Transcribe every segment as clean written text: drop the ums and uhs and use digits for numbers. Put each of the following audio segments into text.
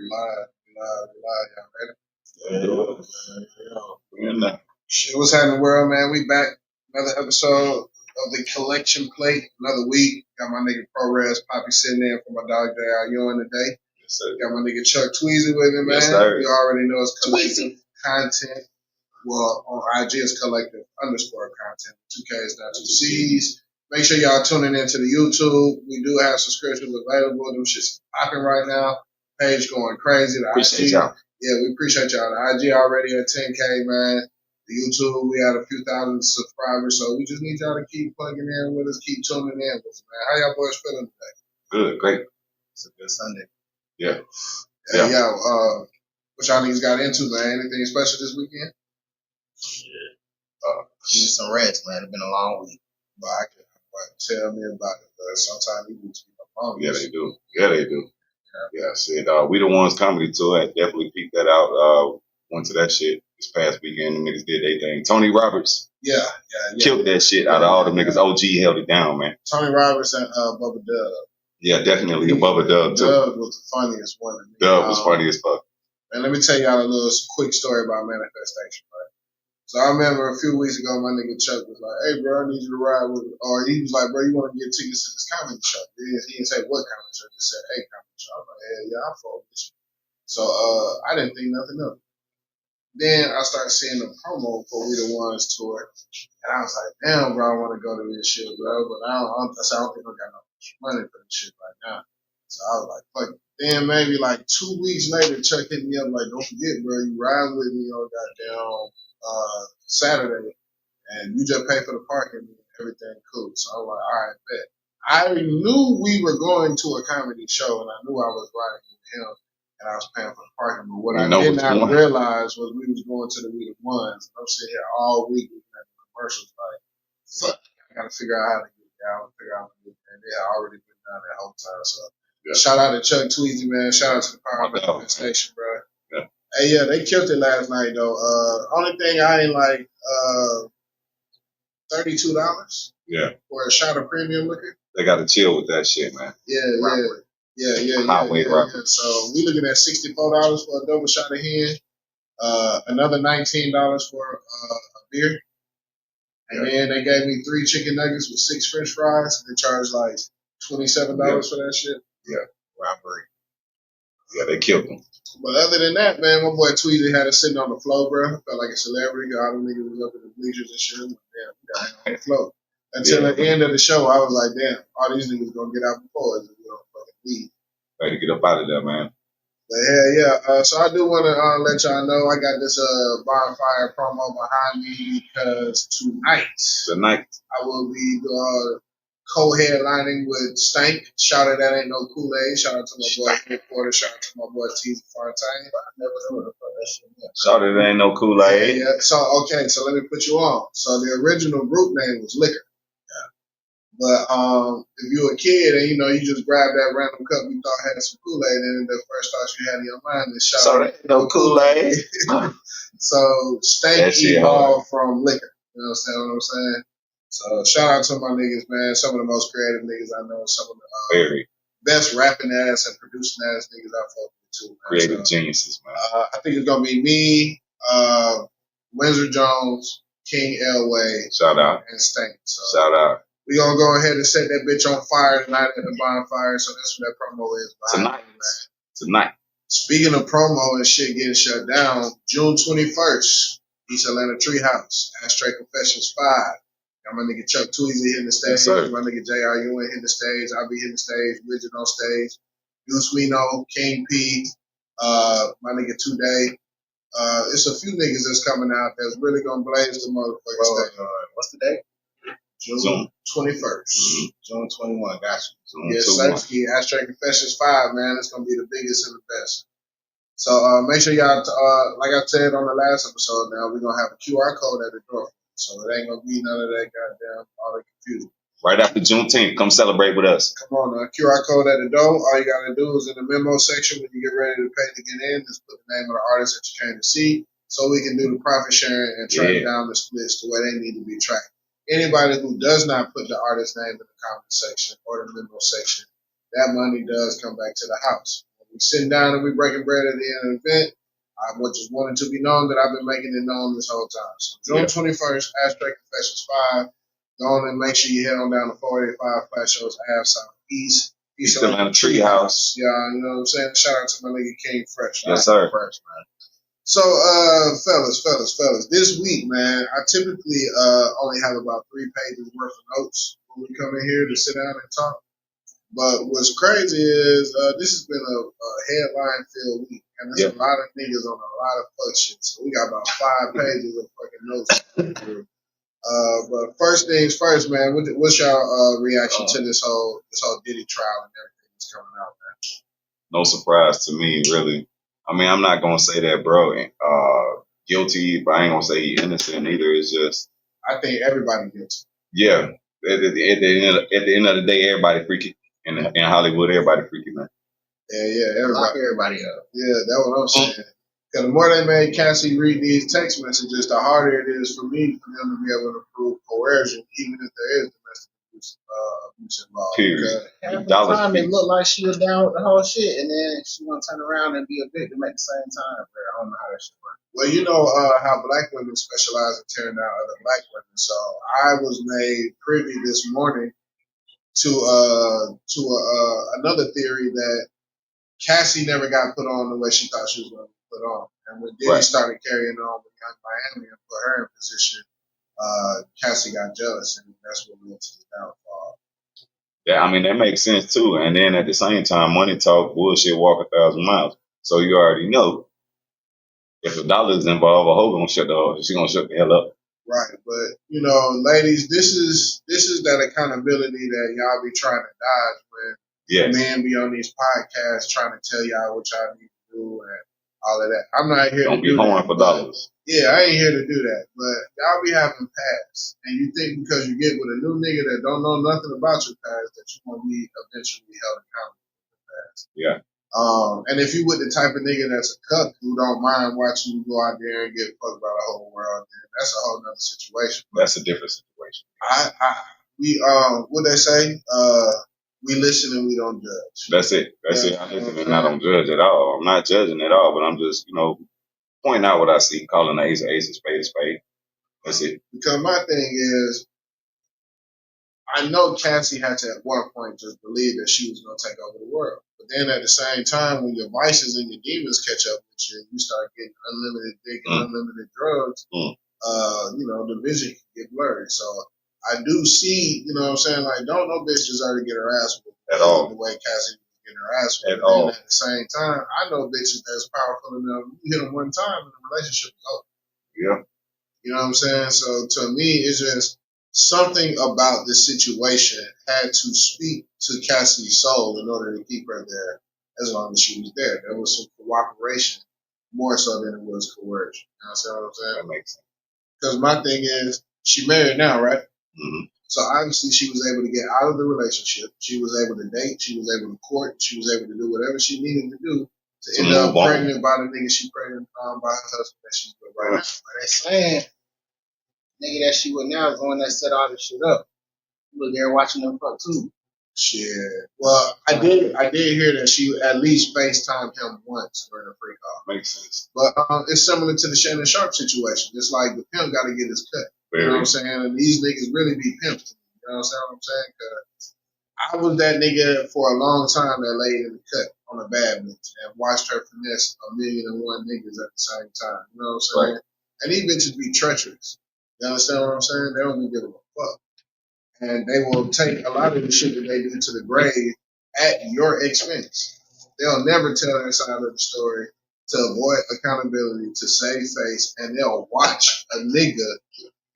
Live, y'all ready? Yeah. Shit, what's happening, world, man? We back. Another episode of the Collection Plate. Another week. Got my nigga ProRes Poppy sitting there for my dog J.R. Ewing today. Yes, sir. Got my nigga Chuck Tweezy with me, man. Yes, sir. You already know it's collective content. Well, on IG it's collective underscore content. 2Ks, not 2Cs. Make sure y'all tuning into the YouTube. We do have subscriptions available. Them shit's popping right now. Page going crazy. The Appreciate IG, y'all. yeah, we appreciate y'all. The IG already at 10K, man. The YouTube, we had a few thousand subscribers, so we just need y'all to keep plugging in with us, keep tuning in with us, man. How y'all boys feeling today? Good, great. It's a good Sunday. Yeah. Hey, what y'all niggas got into, man? Anything special this weekend? Need some rest, man. It's been a long week. But I can tell me about it, but sometimes you need to be alone. Yeah, they do. Yeah, they do. Yeah, shit. We the ones comedy tour. I definitely peeped that out. Went to that shit this past weekend. The niggas did their thing. Tony Roberts killed that shit out of all the niggas. OG held it down, man. Tony Roberts and Bubba Dub. Yeah, definitely. Bubba Dub, too. Dub was the funniest one. Dub was funny as fuck. And let me tell y'all a little quick story about Manifestation, right? So I remember a few weeks ago, my nigga Chuck was like, "Hey, bro, I need you to ride with me." Or he was like, "Bro, you want to get tickets to this comedy show?" He didn't say what comedy show. He said, "Hey, comedy show." I was like, "Hell yeah, I'll follow with you." So I didn't think nothing of it. Then I started seeing the promo for We the Ones tour. And I was like, "Damn, bro, I want to go to this shit, bro." But I don't think I got no money for this shit right now. So I was like, fuck it. Then maybe like 2 weeks later, Chuck hit me up like, "Don't forget, bro, you ride with me on goddamn Saturday, and you just pay for the parking and everything cool." So I was like, "All right, bet." I knew we were going to a comedy show, and I knew I was riding with him, and I was paying for the parking. But what I did not realize was we was going to the We the Ones. I'm sitting here all week looking at the commercials like, fuck, I gotta figure out how to get down, figure out how to get there. They had already been down that whole time, so. Yeah. Shout out to Chuck Tweezy, man. Shout out to the Power Manifestation, bro. Yeah. Hey, yeah, they killed it last night, though. Only thing I ain't like, $32. Yeah. For a shot of premium liquor. They got to chill with that shit, man. Yeah. Highway robbery. So we looking at $64 for a double shot of hen. Another $19 for a beer. And then they gave me 3 chicken nuggets with 6 French fries. They charged like $27 for that shit. Yeah. Robbery. Yeah, they killed them. But other than that, man, my boy Tweezy had us sitting on the floor, bro. Felt like a celebrity. All them niggas was up in the bleachers and shit. Damn, we got him on the floor. Until the end of the show, I was like, damn, all these niggas gonna get out before us if we don't fucking leave. Ready to get up out of there, man. But hell yeah. So I do want to let y'all know I got this bonfire promo behind me because tonight I will be co-headlining with Stank. Shout out That Ain't No Kool-Aid. Shout out to my boy Headquarter. Shout out to my boy T. Fontaine. I never knew that shit. Shout out That Ain't No Kool-Aid. Yeah. So let me put you on. So the original group name was Liquor. But if you were a kid and you just grabbed that random cup you thought had some Kool-Aid in it, the first thought you had in your mind is shout out No Kool-Aid. So Stank evolved from Liquor. You understand what I'm saying? So shout out to my niggas, man. Some of the most creative niggas I know. Some of the best rapping ass and producing ass niggas I fuck with too. Man. Creative geniuses, man. I think it's gonna be me, Windsor Jones, King Elway, shout out, and Stank. So shout out. We gonna go ahead and set that bitch on fire tonight at the bonfire. So that's what that promo is. Tonight. Speaking of promo and shit getting shut down, June 21st, East Atlanta Treehouse, Ashtray Confessions 5. Got my nigga Chuck Tweezy hitting the stage. Yes, my nigga J.R. Ewing hitting the stage. I'll be hitting the stage. Bridget on stage. Deuce Wino, King P, my nigga Today. It's a few niggas that's coming out that's really gonna blaze the motherfucking stage. What's the date? June 21st. Mm-hmm. June 21, got you. Yes, Sirski, Ashtray Confessions 5, man. It's going to be the biggest and the best. So make sure y'all, like I said on the last episode now, we're going to have a QR code at the door. So it ain't going to be none of that goddamn, all the confusion. Right after Juneteenth, come celebrate with us. Come on, QR code at the door. All you got to do is in the memo section when you get ready to pay to get in, just put the name of the artist that you came to see so we can do the profit sharing and track down the splits to where they need to be tracked. Anybody who does not put the artist name in the comment section or the memo section, that money does come back to the house. We sitting down and we breaking bread at the end of the event. I just wanted to be known that I've been making it known this whole time. So June 21st, Abstract Confessions 5. Go on and make sure you head on down to 485 Flat Shows Ave Southeast. East Atlanta Treehouse. Yeah, you know what I'm saying? Shout out to my nigga King Fresh. Yes, sir. Fresh, man. So, fellas, this week, man, I typically only have about 3 pages worth of notes when we come in here to sit down and talk. But what's crazy is this has been a headline-filled week, and there's a lot of niggas on a lot of fuck shit. So we got about 5 pages of fucking notes to go through. But first things first, man. What's your reaction to this whole Diddy trial and everything that's coming out, man? No surprise to me, really. I mean, I'm not gonna say that, bro. Guilty, but I ain't gonna say he innocent either. It's just I think everybody guilty. Yeah. At the end of the day, everybody freaky. In Hollywood, everybody freaky, man. Yeah, everybody up. Yeah, that's what I'm saying. Because the more they made Cassie read these text messages, the harder it is for me for them to be able to prove coercion, even if there is domestic abuse involved. Period. Half the time it looked like she was down with the whole shit, and then she want to turn around and be a victim at the same time. But I don't know how that shit works. Well, you know how black women specialize in tearing down other black women. So I was made privy this morning to another theory that Cassie never got put on the way she thought she was going to be put on. And when Diddy started carrying on with Young Miami and put her in position, Cassie got jealous, and that's what led to the downfall. Yeah, I mean, that makes sense too. And then at the same time, money talk, bullshit walk 1,000 miles. So you already know if a dollar is involved, a hoe gonna shut the hell up. Right, but you know, ladies, this is that accountability that y'all be trying to dodge when men be on these podcasts trying to tell y'all what y'all need to do and all of that. I'm not here to do that. Don't be hoeing for dollars. Yeah, I ain't here to do that. But y'all be having past, and you think because you get with a new nigga that don't know nothing about your past that you gonna be eventually held accountable for your past. Yeah. And if you with the type of nigga that's a cuck who don't mind watching you go out there and get fucked by the whole world, then that's a whole nother situation. That's a different situation. What they say, we listen and we don't judge. That's it. That's it. I listen and I don't judge at all. I'm not judging at all, but I'm just, pointing out what I see, calling an ace a spade a spade. That's it. Because my thing is, I know Cassie had to at one point just believe that she was going to take over the world. But then at the same time, when your vices and your demons catch up with you, you start getting unlimited dick and unlimited drugs, the vision can get blurry. So I do see, you know what I'm saying, like, don't no bitch deserve to get her ass whipped at all. The way Cassie was getting her ass whipped. At all. And at the same time, I know bitches that's powerful enough, you hit them one time and the relationship is over. Yeah. You know what I'm saying? So to me, it's just something about this situation had to speak to Cassie's soul in order to keep her there as long as she was there. There was some cooperation more so than it was coercion. You know what I'm saying? That makes sense. Because my thing is, she married now, right? Mm-hmm. So obviously she was able to get out of the relationship. She was able to date. She was able to court. She was able to do whatever she needed to do to end up pregnant by the nigga she pregnant by her husband that she's with right now. But they saying nigga that she with now is the one that set all this shit up. You was there watching them fuck too. Shit. Well, I did hear that she at least FaceTimed him once during the free call. Makes sense. But it's similar to the Shannon Sharp situation. It's like the pimp got to get his cut. You know what I'm saying? And these niggas really be pimps. You know what I'm saying? Because I was that nigga for a long time that laid in the cut on a bad bitch and watched her finesse 1,000,001 niggas at the same time. You know what I'm saying? Right. And these bitches be treacherous. You understand what I'm saying? They don't be giving a fuck. And they will take a lot of the shit that they do to the grave at your expense. They'll never tell their side of the story to avoid accountability, to save face, and they'll watch a nigga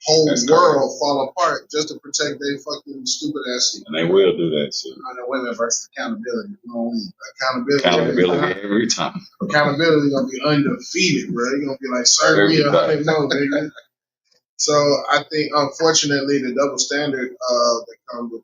whole world fall apart just to protect their fucking stupid ass secret. And they will do that too. Women versus accountability. Accountability every time. Accountability gonna be undefeated, bro. You're gonna be like, serve me 100 more, nigga. So I think, unfortunately, the double standard that comes with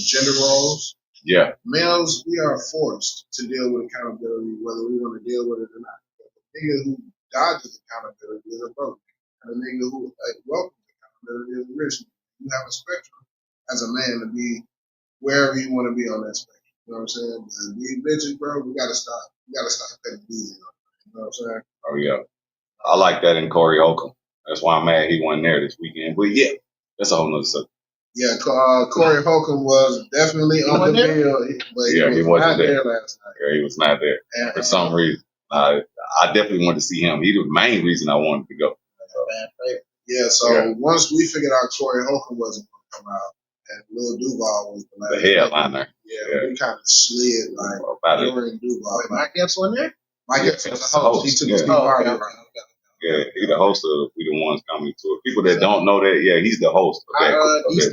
gender roles. Yeah. Males, we are forced to deal with accountability, whether we want to deal with it or not. The nigga who dodges accountability is a broke nigga. And the nigga who welcomes accountability is a rich nigga. You have a spectrum as a man to be wherever you want to be on that spectrum. You know what I'm saying? But these bitches, bro, we gotta stop. We gotta stop putting easy on them. You know what I'm saying? Oh yeah, I like that in Corey Holcomb. That's why I'm mad he wasn't there this weekend. But yeah, that's a whole nother subject. Yeah, Corey Holcomb was definitely on the bill, but he wasn't there last night. Yeah, he was not there for some reason. I definitely wanted to see him. He was the main reason I wanted to go. Yeah, so once we figured out Corey Holcomb wasn't going to come out, and Lil Duval was the headliner. Yeah, we kind of slid like during Duval. Wait, Mike Epps wasn't there? Mike Epps was the host. He took his party. Yeah, he's the host of We the Ones Coming Tour. People that don't know that, yeah, he's the host of that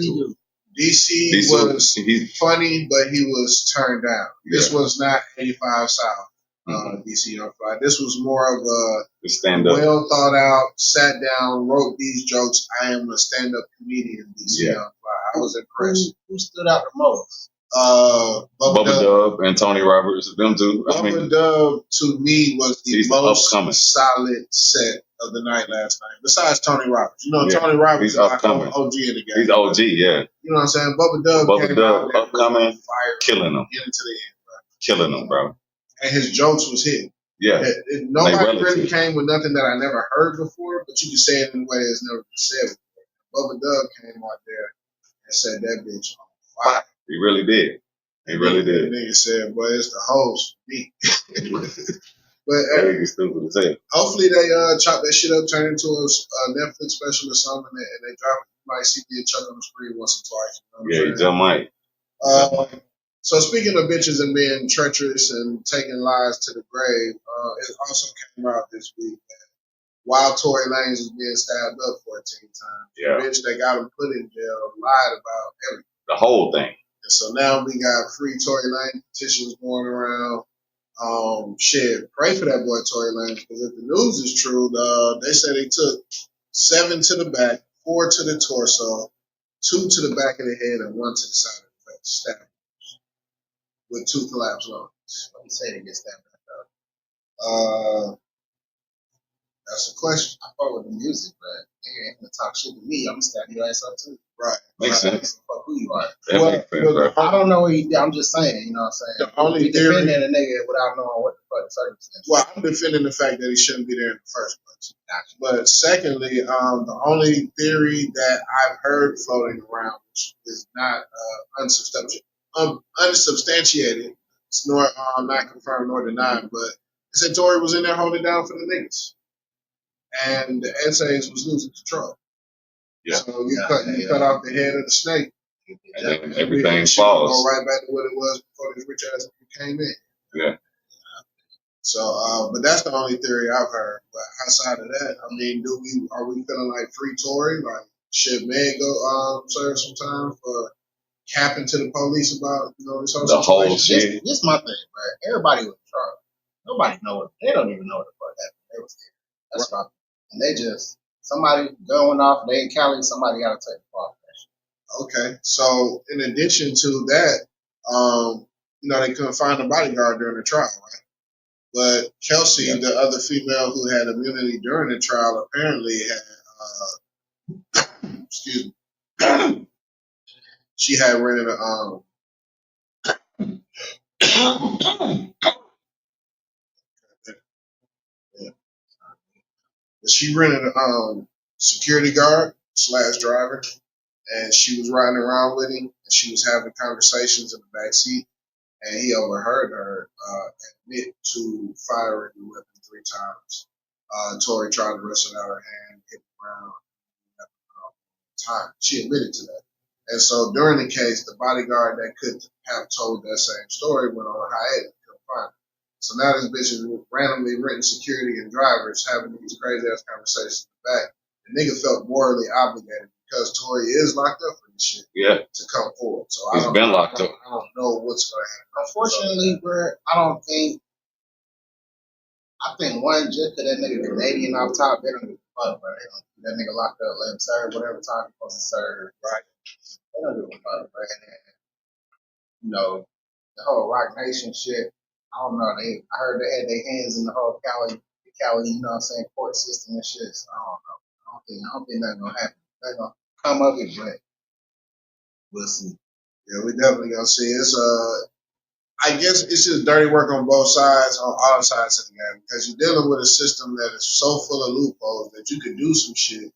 tour. DC was funny, but he was turned down. This was not 85 South. DC on Fly. This was more of a well thought out, sat down, wrote these jokes. I am a stand up comedian. DC on Fly. I was impressed. Who stood out the most? Bubba Dub and Tony Roberts, them two. Bubba Dub to me was the most solid set of the night last night. Besides Tony Roberts, you know, Tony Roberts is like OG in the game. He's OG, yeah. You know what I'm saying? Bubba Dub upcoming, killing them, into the end, bro. Killing them, bro. And his jokes was hitting. Yeah. Nobody really came with nothing that I never heard before, but you can say it in a way that's never been said before. Bubba Dub came out there and said that bitch on fire. He really did. He really did. The nigga said, boy, it's the host for me. But hopefully they chop that shit up, turn it into a Netflix special or something, and they drop it. You might see me a Chuck on the screen once or twice. You know you just might. So speaking of bitches and being treacherous and taking lies to the grave, it also came out this week that while Tory Lanez was being stabbed up 14 times, the bitch that got him put in jail lied about everything. The whole thing. And so now we got free Tory Lanez petitions going around. Pray for that boy Tory Lanez, because if the news is true, they say they took 7 to the back, 4 to the torso, 2 to the back of the head, and 1 to the side of the face, stabbed with 2 collapsed lungs. What you say they get stabbed up? That's a question. I fuck with the music, but they ain't gonna talk shit to me. I'm gonna stab your ass up too. Right. Makes sense. Fuck who you are. I don't know what he did. I'm just saying, you know what I'm saying? The only theory, defending a nigga without knowing what the fuck the circumstances. Well, I'm defending the fact that he shouldn't be there in the first place. Gotcha. But secondly, the only theory that I've heard floating around, which is not unsubstantiated, it's nor not confirmed nor denied, but it said Tory was in there holding down for the niggas. And the essays was losing control. Yeah. So you cut off the head of the snake. And then everything falls. Go right back to what it was before this rich ass came in. Yeah. So, but that's the only theory I've heard. But outside of that, I mean, are we feeling like free Tory? Like, should Meg go serve some time for capping to the police about this whole situation? Whole shit. This my thing, right? Everybody was charged. Nobody know it. They don't even know what the fuck happened. They was scared. That's right. And they just, somebody going off, they in Cali, somebody got to take the fall. Okay. So, in addition to that, they couldn't find a bodyguard during the trial, right? But Kelsey, the other female who had immunity during the trial, apparently had, excuse me, she had rented a, she rented a security guard / driver, and she was riding around with him, and she was having conversations in the back seat, and he overheard her admit to firing the weapon 3 times. Tory tried to wrestle out her hand, hit the ground, time. She admitted to that. And so during the case, the bodyguard that could have told that same story went on hiatus, couldn't find her. So now this bitch is randomly renting security and drivers, having these crazy ass conversations in the back. The nigga felt morally obligated because Tory is locked up for this shit. Yeah. To come forward. So he's been locked up. I don't know what's going to happen. Unfortunately, bro, I think one, just that nigga Canadian off top, they don't give a fuck, bro. They don't keep that nigga locked up, let him serve whatever time he's supposed to serve. Right. They don't give a fuck, bro. And, the whole Rock Nation shit, I don't know. I heard they had their hands in the whole Cali, court system and shit. So I don't know. I don't think that's gonna happen. They're gonna come of it, but we'll see. Yeah, we definitely gonna see. It's I guess it's just dirty work on both sides, on all sides of the game, because you're dealing with a system that is so full of loopholes that you could do some shit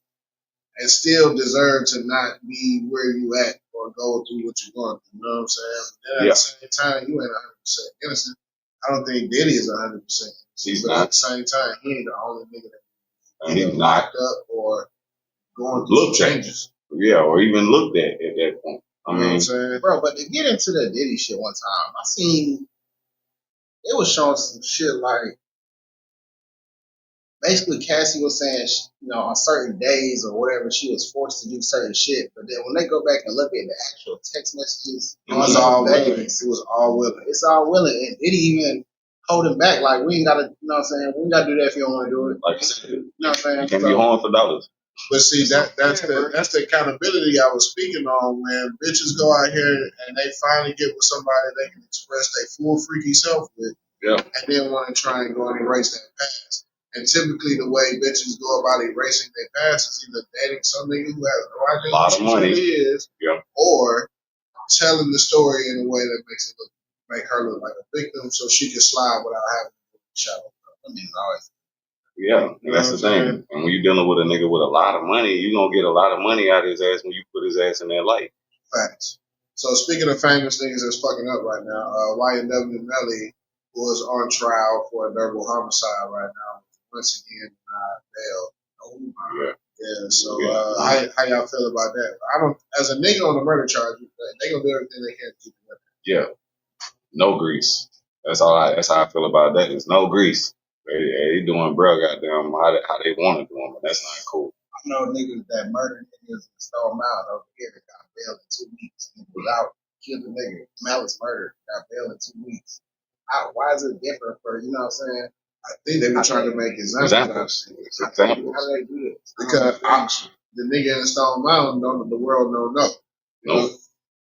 and still deserve to not be where you at or go through what you're going through. You know what I'm saying? But then at the same time, you ain't 100% innocent. I don't think Diddy is 100% innocent. But at the same time, he ain't the only nigga that either locked up or going through changes. Yeah, or even looked at that point. I mean, what I'm saying? Bro, but to get into the Diddy shit one time, I seen it was showing some shit like basically Cassie was saying, on certain days or whatever, she was forced to do certain shit. But then when they go back and look at the actual text messages, it was all willing. It was all willing. It's all willing. And Diddy even hold him back. Like, we ain't got to, you know what I'm saying? We ain't got to do that if you don't want to do it. Like you said, you know what I'm saying? You can't be harmed for dollars. But see, that's the accountability I was speaking on. When bitches go out here and they finally get with somebody they can express their full freaky self with, and then want to try and go and erase that past. And typically, the way bitches go about erasing their past is either dating some nigga who has no idea who she really is, or telling the story in a way that make her look like a victim, so she can slide without having to shut up. I mean, always. Yeah, and that's the thing. And when you're dealing with a nigga with a lot of money, you're going to get a lot of money out of his ass when you put his ass in that light. Facts. So speaking of famous niggas that's fucking up right now, YNW Melly was on trial for a double homicide right now. Once again, bail. Oh my. Yeah. So how y'all feel about that? I don't. As a nigga on a murder charge, they gonna do everything they can to keep it. Yeah. No grease. That's how I feel about that. There's no grease. They doing bro goddamn how they want to do them, but that's not cool. I know niggas that murdered niggas and stole them out over here that got bailed in 2 weeks without killing a nigga. Malice murder got bailed in 2 weeks. Why is it different for, you know what I'm saying? I think they were trying to make examples. How do they do this? Because the nigga in the Stone Mountain, the world don't know. Nope.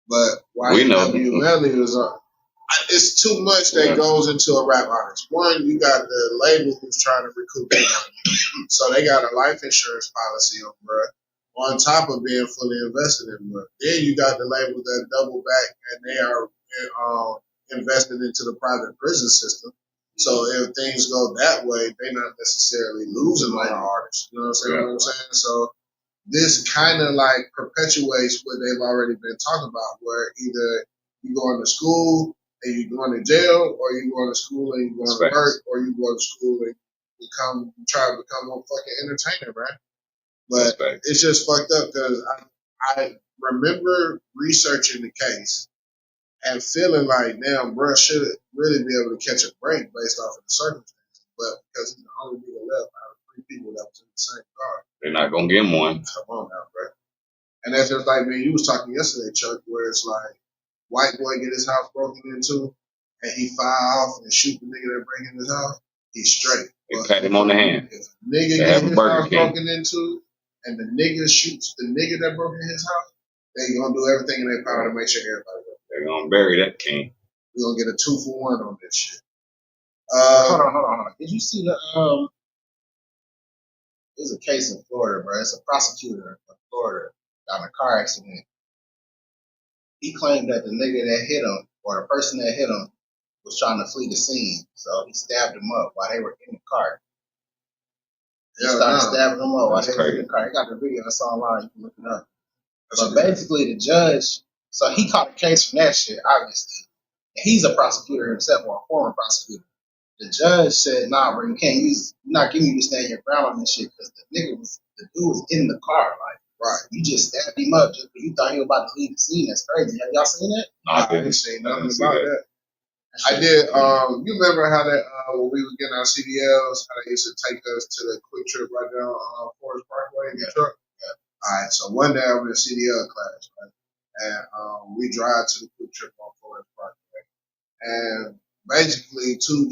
But YNW Melly was it's too much that goes into a rap artist. One, you got the label who's trying to recoup their money. So they got a life insurance policy on bruh, on top of being fully invested in bruh. Then you got the label that double back and they are invested into the private prison system. So if things go that way, they're not necessarily losing on the artists. You know what I'm saying? So this kind of like perpetuates what they've already been talking about, where either you going to school and you going to jail, or you going to school and you going to work, or you go to school and try to become a fucking entertainer, right? But it's just fucked up because I remember researching the case and feeling like, damn, bro should really be able to catch a break based off of the circumstances. But because he's the only nigga left out of 3 people that was in the same car, they're not gonna get him one. Come on now, bro. And that's just like, man, you was talking yesterday, Chuck, where it's like, white boy get his house broken into, and he fire off and shoot the nigga that break in his house, he's straight. They pat him on the hand. If a nigga get his house broken into, and the nigga shoots the nigga that broke in his house, they gonna do everything in their power to make sure everybody goes. They're gonna bury that king. We're gonna get a 2-for-1 on this shit. Hold on. Did you see the there's a case in Florida, bro. It's a prosecutor in Florida got in a car accident. He claimed that the nigga that hit him, or the person that hit him, was trying to flee the scene. So he stabbed him up while they were in the car. He started stabbing him up while they were in the car. He got the video. That's online. You can look it up. But basically, the judge, so he caught a case from that shit, obviously. And he's a prosecutor himself, or a former prosecutor. The judge said, nah, bro, you're not giving you to stand your ground on this shit because the dude was in the car. Like, right, you just stabbed him up just because you thought he was about to leave the scene. That's crazy. Have y'all seen that? No, I didn't see nothing about that. I did. You remember how that when we was getting our CDLs, how they used to take us to the quick trip right down Forest Parkway in the truck? Yeah. All right. So one day I'm in a CDL class, right, and we drive to the quick trip on Forest Parkway, and basically two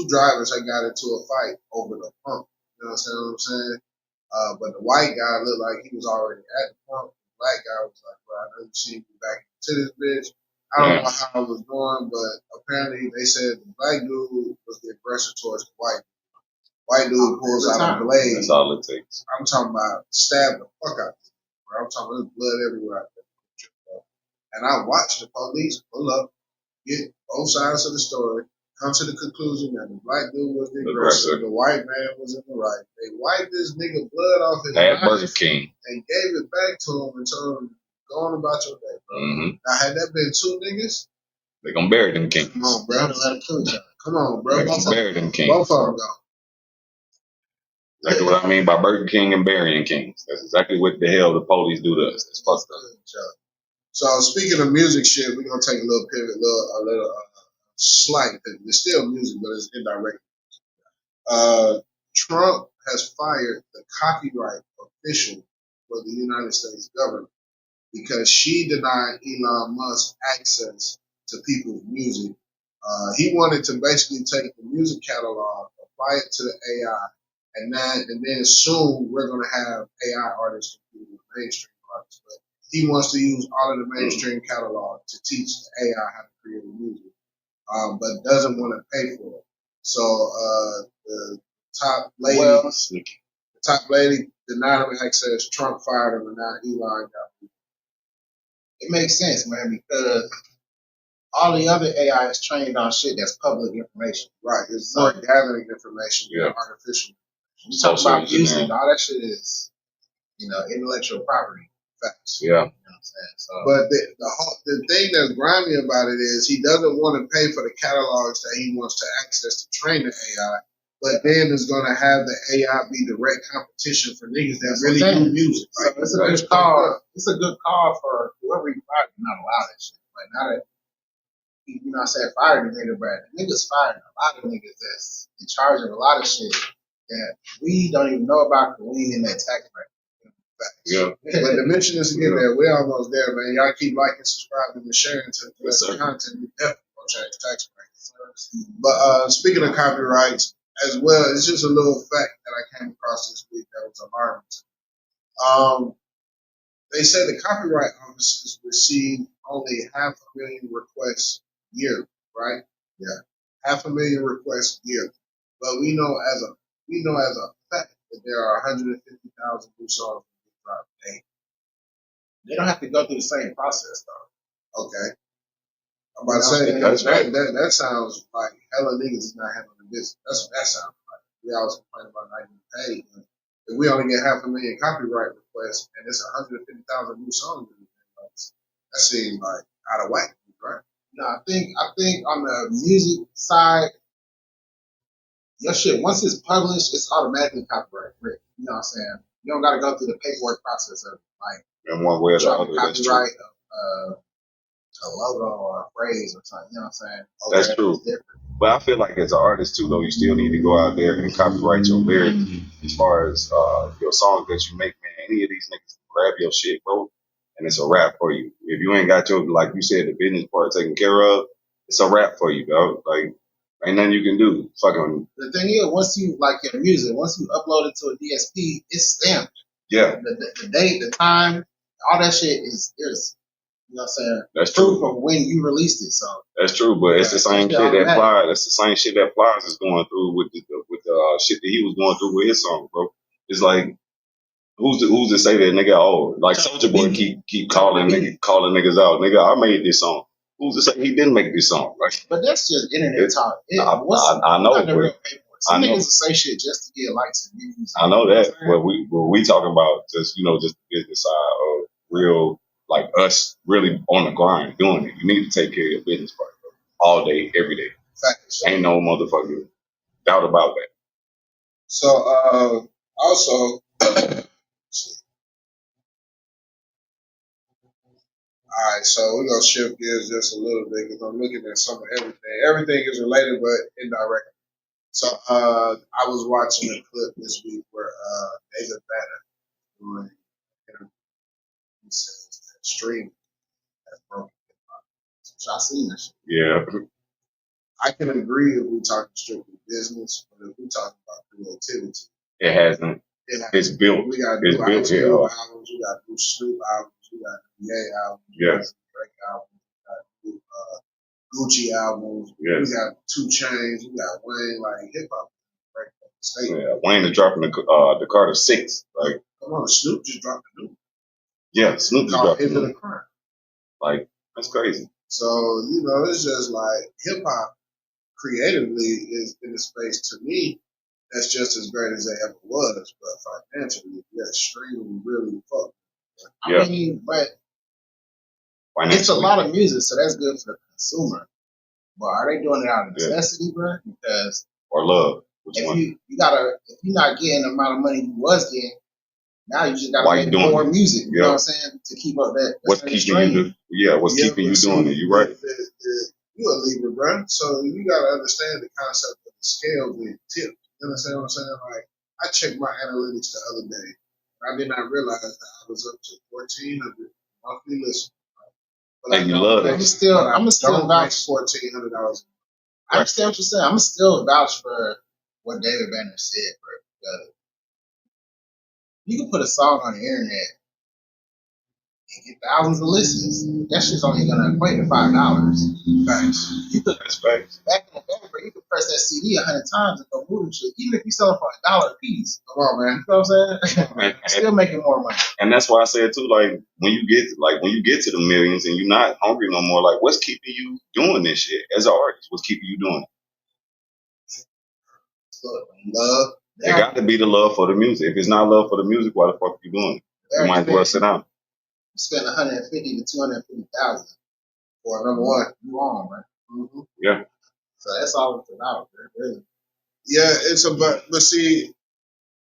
drivers had got into a fight over the pump. You know what I'm saying? But the white guy looked like he was already at the pump. The black guy was like, bro, I know you see me back to this bitch. I don't know how it was going, but apparently they said the black dude was the aggressor towards the white. White dude pulls out a blade. That's all it takes. I'm talking about stab the fuck out of him. I'm talking about blood everywhere out there. And I watched the police pull up get both sides of the story, come to the conclusion that the black dude was the aggressor, the white man was in the right. They wiped this nigga blood off his Burger King and gave it back to him and told him, go on about your day, bro. Now, had that been two niggas, they gonna bury them kings. Come on, bro. Let them kill each other. Come on, bro. They gonna bury them kings. Both of them go. Exactly what I mean by Burger King and burying kings. That's exactly what the hell the police do to us. It's fucked up. So speaking of music shit, we're gonna take a little pivot, a little slight pivot. It's still music, but it's indirect. Trump has fired the copyright official for the United States government because she denied Elon Musk access to people's music. He wanted to basically take the music catalog, apply it to the AI, and then soon we're gonna have AI artists compete with mainstream artists. But he wants to use all of the mainstream catalog to teach the AI how to create music, but doesn't want to pay for it. So the top lady denied him access. Trump fired him, and now Elon got him. It makes sense, man, because all the other AI is trained on shit that's public information. Right. It's more gathering information than artificial. You talk about music, all that shit is, intellectual property. Facts. Yeah. You know what I'm saying? So, but the thing that's grimy about it is he doesn't want to pay for the catalogs that he wants to access to train the AI, but then is going to have the AI be direct competition for niggas that really do music. So it's a good call. It's a good call for whoever you fired to not allow that shit. Like, not that, I said fire the nigga, but the niggas firing a lot of niggas that's in charge of a lot of shit that we don't even know about because we ain't in that tax bracket. Yeah. But to mention this again, that we're almost there, man. Y'all keep liking, subscribing, and sharing to the content. We definitely gonna change tax brackets. But speaking of copyrights, as well, it's just a little fact that I came across this week that was alarming. They said the copyright offices receive only 500,000 requests yearly, right? Yeah, 500,000 requests yearly. But we know as a fact that there are 150,000 new songs being dropped a day. They don't have to go through the same process though. Okay. I'm about to say that sounds like hella niggas is not handling this. That's what that sounds like. We always complain about not getting paid. If we only get 500,000 copyright requests and it's 150,000 new songs, that seems like out of whack, right? No, I think on the music side, your shit once it's published, it's automatically copyright free. You know what I'm saying? You don't got to go through the paperwork process of like in one way or the other. Copyright a logo or a phrase or something. You know what I'm saying? That's true. But I feel like as an artist too, though, you still need to go out there and copyright your lyrics as far as your songs that you make, man. Any of these niggas grab your shit, bro, and it's a wrap for you. If you ain't got your, like you said, the business part taken care of, it's a wrap for you, dog. Like, ain't nothing you can do. Fucking. The thing is, once you like your music, once you upload it to a DSP, it's stamped. Yeah. The date, the time, all that shit is. You know what I'm saying? That's proof true. of when you released it. So that's true, but it's the same shit that Plies. That's the same shit that Plies is going through with the shit that he was going through with his song, bro. It's like who's to say that nigga? Oh, like Soulja Boy keep calling niggas out. Nigga, I made this song. Who's to say he didn't make this song? Like, but that's just internet talk. I know. Some niggas will say shit just to get likes and views. I know that. But we talking about just just the business side of real. Like us really on the grind doing it. You need to take care of your business part, bro. All day, every day. Facts. Ain't no motherfucking doubt about that. So also alright, so we're gonna shift gears just a little bit because I'm looking at some of everything. Everything is related but indirect. So I was watching a clip this week where David Banner doing he says that streaming has broken hip hop. So I seen that shit. Yeah. I can agree if we talk strictly business, but if we talk about creativity, it hasn't. It's built. We got new albums, we got new Snoop albums, we got new Ye albums, we got Drake albums, we got new Gucci albums, we got 2 Chainz, we got Wayne, like hip hop. Yeah, Wayne is dropping the Carter 6. Like, come on, Snoop just dropped a new. Yeah, Snoop just dropped a new. Crime. Like, that's crazy. So, you know, it's just like hip hop creatively is in a space to me that's just as great as they ever was, but financially, yeah, streaming really fucked. I mean, but it's a lot of music, so that's good for the consumer. But are they doing it out of necessity, bro? Because or love? If you're not getting the amount of money you was getting, now you just gotta make more music. You know what I'm saying? To keep up that. What's keeping you? What's keeping you doing it? You right? You a Libra, bro. So you gotta understand the concept of the scale being tipped. You understand what I'm saying? Like I checked my analytics the other day. I did not realize that I was up to 1,400 monthly listeners. But and you love it. I'm still vouch $1,400. I understand what you're saying. I'm still vouch for what David Banner said, bro. You can put a song on the internet and get thousands of listens. That shit's only gonna equate to $5. Facts. That's facts. Back in the day, bro, you could press that CD 100 times and go move and shit. Even if you sell it for $1 a piece. Come on, man. You know what I'm saying? Still making more money. And that's why I said too, like when you get to the millions and you're not hungry no more, like what's keeping you doing this shit as an artist? What's keeping you doing it? Love. It got to be the love for the music. If it's not love for the music, why the fuck are you doing it? You might as well sit down. You spend 150 to 250,000 for a number one. You on, man. Mm-hmm. Yeah. So that's all it's about, really. Yeah, it's about. But see,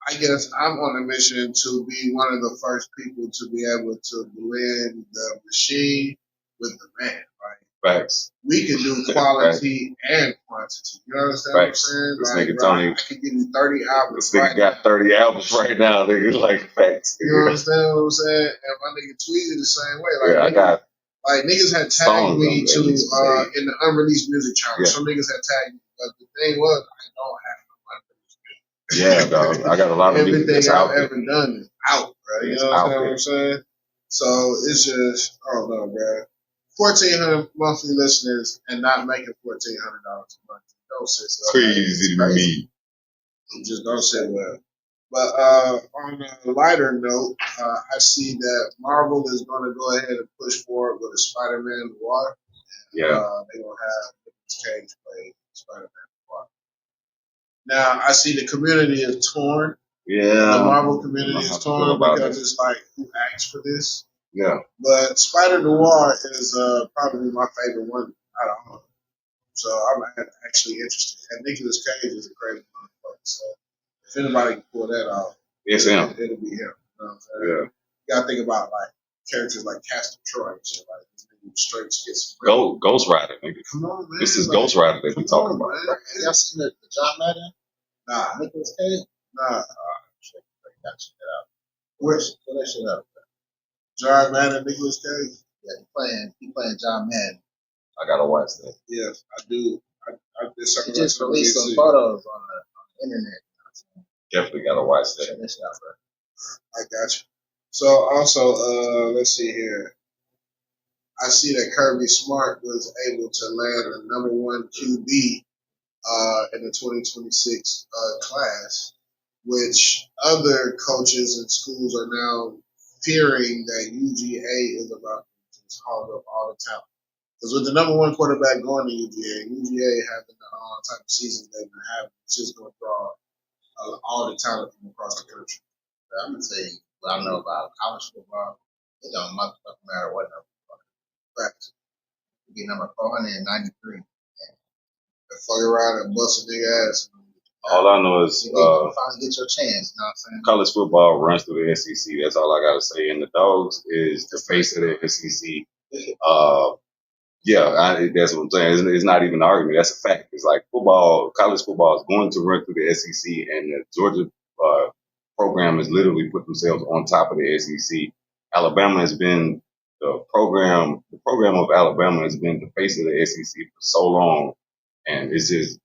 I guess I'm on a mission to be one of the first people to be able to blend the machine with the man, right? Facts. We can do quality and quantity. You understand what I'm saying? This like, nigga Tony, I can give you 30 albums. This nigga got 30 albums right now. Nigga, like facts. You understand what I'm saying? And my nigga Tweezy the same way. Like, I got. Like niggas had tagged me to in the unreleased music channel. Yeah. Some niggas had tagged me, but the thing was, I don't have no unreleased music. Yeah, dog. I got a lot of music that's out. Everything I've ever done is out, bro. You know what I'm saying? So it's just, I don't know, bro. 1,400 monthly listeners and not making $1,400 a month. Don't sit well. Crazy to me. It just don't sit well. But on a lighter note, I see that Marvel is going to go ahead and push forward with a Spider-Man Noir. Yeah. They're going to have Nicolas Cage play Spider-Man Noir. Now, I see the community is torn. Yeah. The Marvel community is torn because it's like, who asked for this? Yeah. But Spider Noir is probably my favorite one out of all. So I'm actually interested. And Nicolas Cage is a crazy motherfucker. So if anybody can pull that off, it's him. It'll be him. You know what I'm saying? Yeah. You gotta think about like characters like Castor Troy and shit, like this nigga straight schizophrenic. Ghost Rider, nigga. Come on, man. This is like, Ghost Rider that we talking about. Man. Y'all seen the John Madden? Nah. Nicolas Cage? Nah. Got check that out. Where's that shit up? John Madden, Nicolas Cage. Yeah, he playing John Madden. I gotta watch that. Yes, I do. He just released some photos on the internet. Definitely gotta watch that. Check this out, bro. I got you. So also, let's see here. I see that Kirby Smart was able to land the number one QB in the 2026 class, which other coaches and schools are now fearing that UGA is about to just hog up all the talent. Because with the number one quarterback going to UGA having the type of season they've been having, it's just going to draw all the talent from across the country. I'm going to tell you what I know about college football. It don't matter what number. Facts. You get number 493. And fuck around and bust a nigga ass. All I know is you finally get your chance. You know what I'm saying? College football runs through the SEC. That's all I gotta say. And the Dogs is the face of the SEC. That's what I'm saying. It's not even an argument. That's a fact. It's like college football is going to run through the SEC, and the Georgia program has literally put themselves on top of the SEC. Alabama has been the program of Alabama has been the face of the SEC for so long, and it's just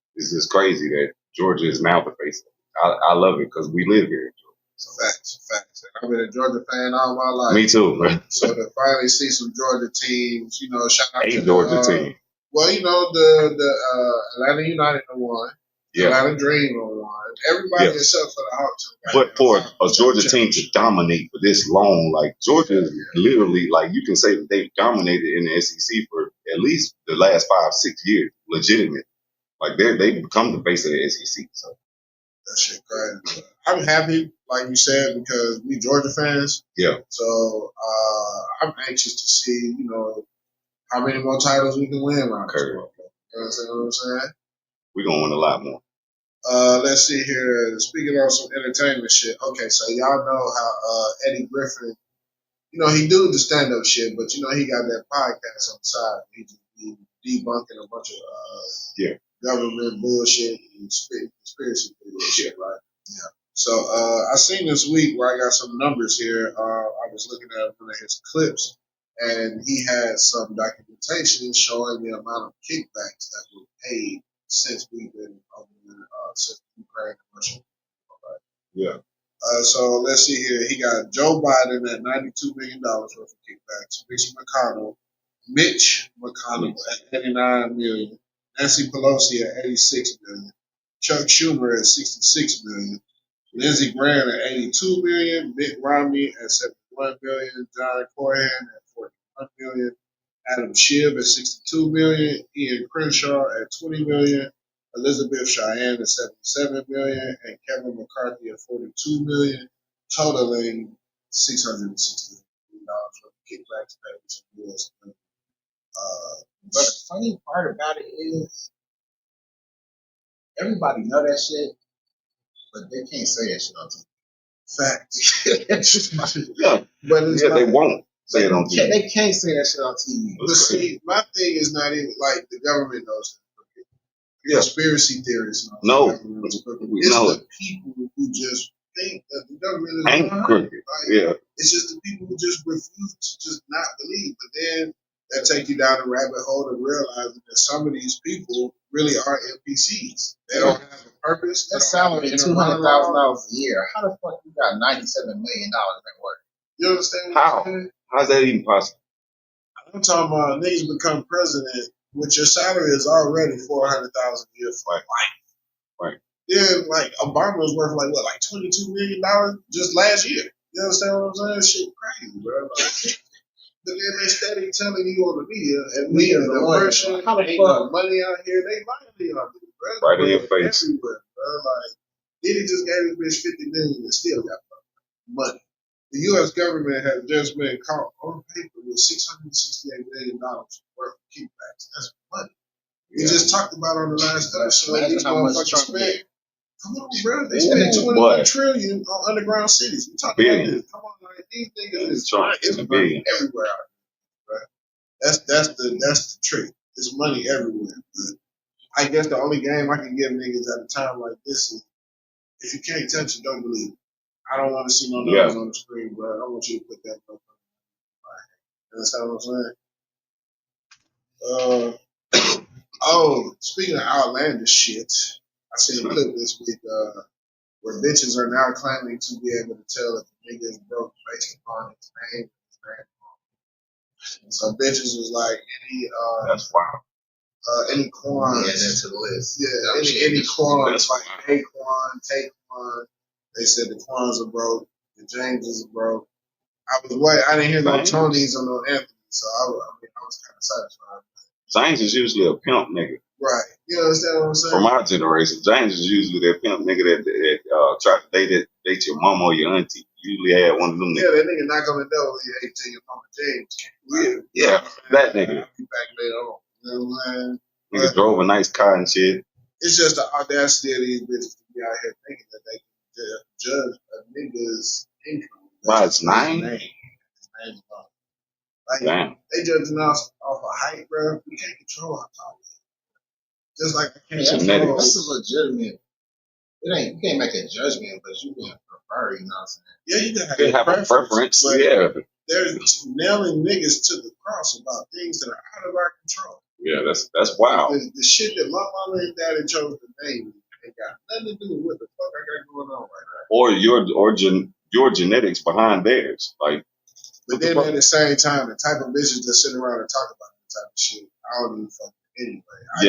crazy that Georgia is now the face of it. I love it because we live here in Georgia. So. Facts. I've been a Georgia fan all my life. Me too, man. So to finally see some Georgia teams, shout out to Georgia team. Well, the Atlanta United won. Yeah. Atlanta Dream on one. Everybody except for the Hawks. But for a Georgia team to dominate for this long, like Georgia literally, like you can say that they've dominated in the SEC for at least the last 5-6 years, legitimate. Like they've become the face of the SEC. So that shit crazy. I'm happy, like you said, because we Georgia fans. Yeah. So I'm anxious to see, how many more titles we can win around this world. You understand what I'm saying? We're gonna win a lot more. Let's see here. Speaking of some entertainment shit. Okay, so y'all know how Eddie Griffin, he do the stand up shit, but he got that podcast on the side. He just be debunking a bunch of government bullshit and conspiracy shit, right? Yeah. So I seen this week where I got some numbers here. I was looking at one of his clips, and he had some documentation showing the amount of kickbacks that were paid since we've been since Ukraine and Russia. Right? Yeah. So let's see here. He got Joe Biden at $92 million worth of kickbacks. Mitch McConnell at $89 million. Nancy Pelosi at $86 million. Chuck Schumer at $66 million. Lindsey Graham at $82 million. Mitt Romney at $71 million. John Cornyn at $41 million. Adam Schiff at $62 million. Ian Crenshaw at $20 million. Elizabeth Cheyenne at $77 million. And Kevin McCarthy at $42 million, totaling $660 million for kickbacks paid to U.S. But the funny part about it is everybody know that shit, but they can't say that shit on TV. Facts. But it's they won't say it on TV. They can't say that shit on TV. But see, my thing is not even like the government knows that. Conspiracy theorists know. It's the people who just think that the government is crooked. It's just the people who just refuse to just not believe. But then that take you down the rabbit hole of realizing that some of these people really are NPCs. They don't have a purpose. Their salary is $200,000 a year. How the fuck you got $97 million at work? You understand what I'm saying? How's that even possible? I'm talking about niggas become president, which your salary is already $400,000 a year for life. Right. Then like Obama was worth like $22 million just last year. You understand what I'm saying? Shit crazy, bro. Like, but then they steady telling you on the media and we as the version ain't no money out here. They lying to y'all, bro. Right in your face. Everywhere, bro. Like Diddy just gave his bitch $50 million and still got money. The U.S. government has just been caught on paper with $668 million worth of kickbacks. That's money. We just talked about on the last episode. These motherfuckers spent. Come on, bro. They spent $21 trillion on underground cities. We talked about this. Come on, like these niggas is money everywhere out there, bro. That's the trick. There's money everywhere. But I guess the only game I can give niggas at a time like this is if you can't touch it, don't believe it. I don't want to see no numbers on the screen, bro. I want you to put that up. You understand what I'm saying? Speaking of outlandish shit, I seen a clip this week where bitches are now claiming to be able to tell if a nigga is broke based upon his name and his grandfather. So bitches was like that's wild. Any Quan. Yeah, that's to the list. Yeah, any Quan. Like Aquan, Taquan. They said the Quans are broke, the Jameses are broke. I didn't hear no Tonys or no Anthony, so I was kind of satisfied. James is usually a pimp nigga. Right. You understand what I'm saying? From our generation, James is usually that pimp nigga that tried to date your mama or your auntie. Usually had one of them niggas. Yeah, that nigga knock on the door when you tell your mama James. Yeah, that nigga. I'll be back later on. You know what I'm saying? Nigga drove a nice car and shit. It's just the audacity of these bitches to be out here thinking that they can judge a nigga's income by his name. Like, they judging us off of height, bro. We can't control how tall we are. Just like I can't control. That's a legitimate. You can't make a judgment, but you can prefer. You know what I'm saying? Yeah, you can have a preference. Yeah, they're nailing niggas to the cross about things that are out of our control. Yeah, that's wild. The shit that my mama and daddy chose to name ain't got nothing to do with what the fuck I got going on right now. Or your genetics behind theirs, like. But then at the same time, the type of bitches that sit around and talk about that type of shit, I don't even fucking anyway.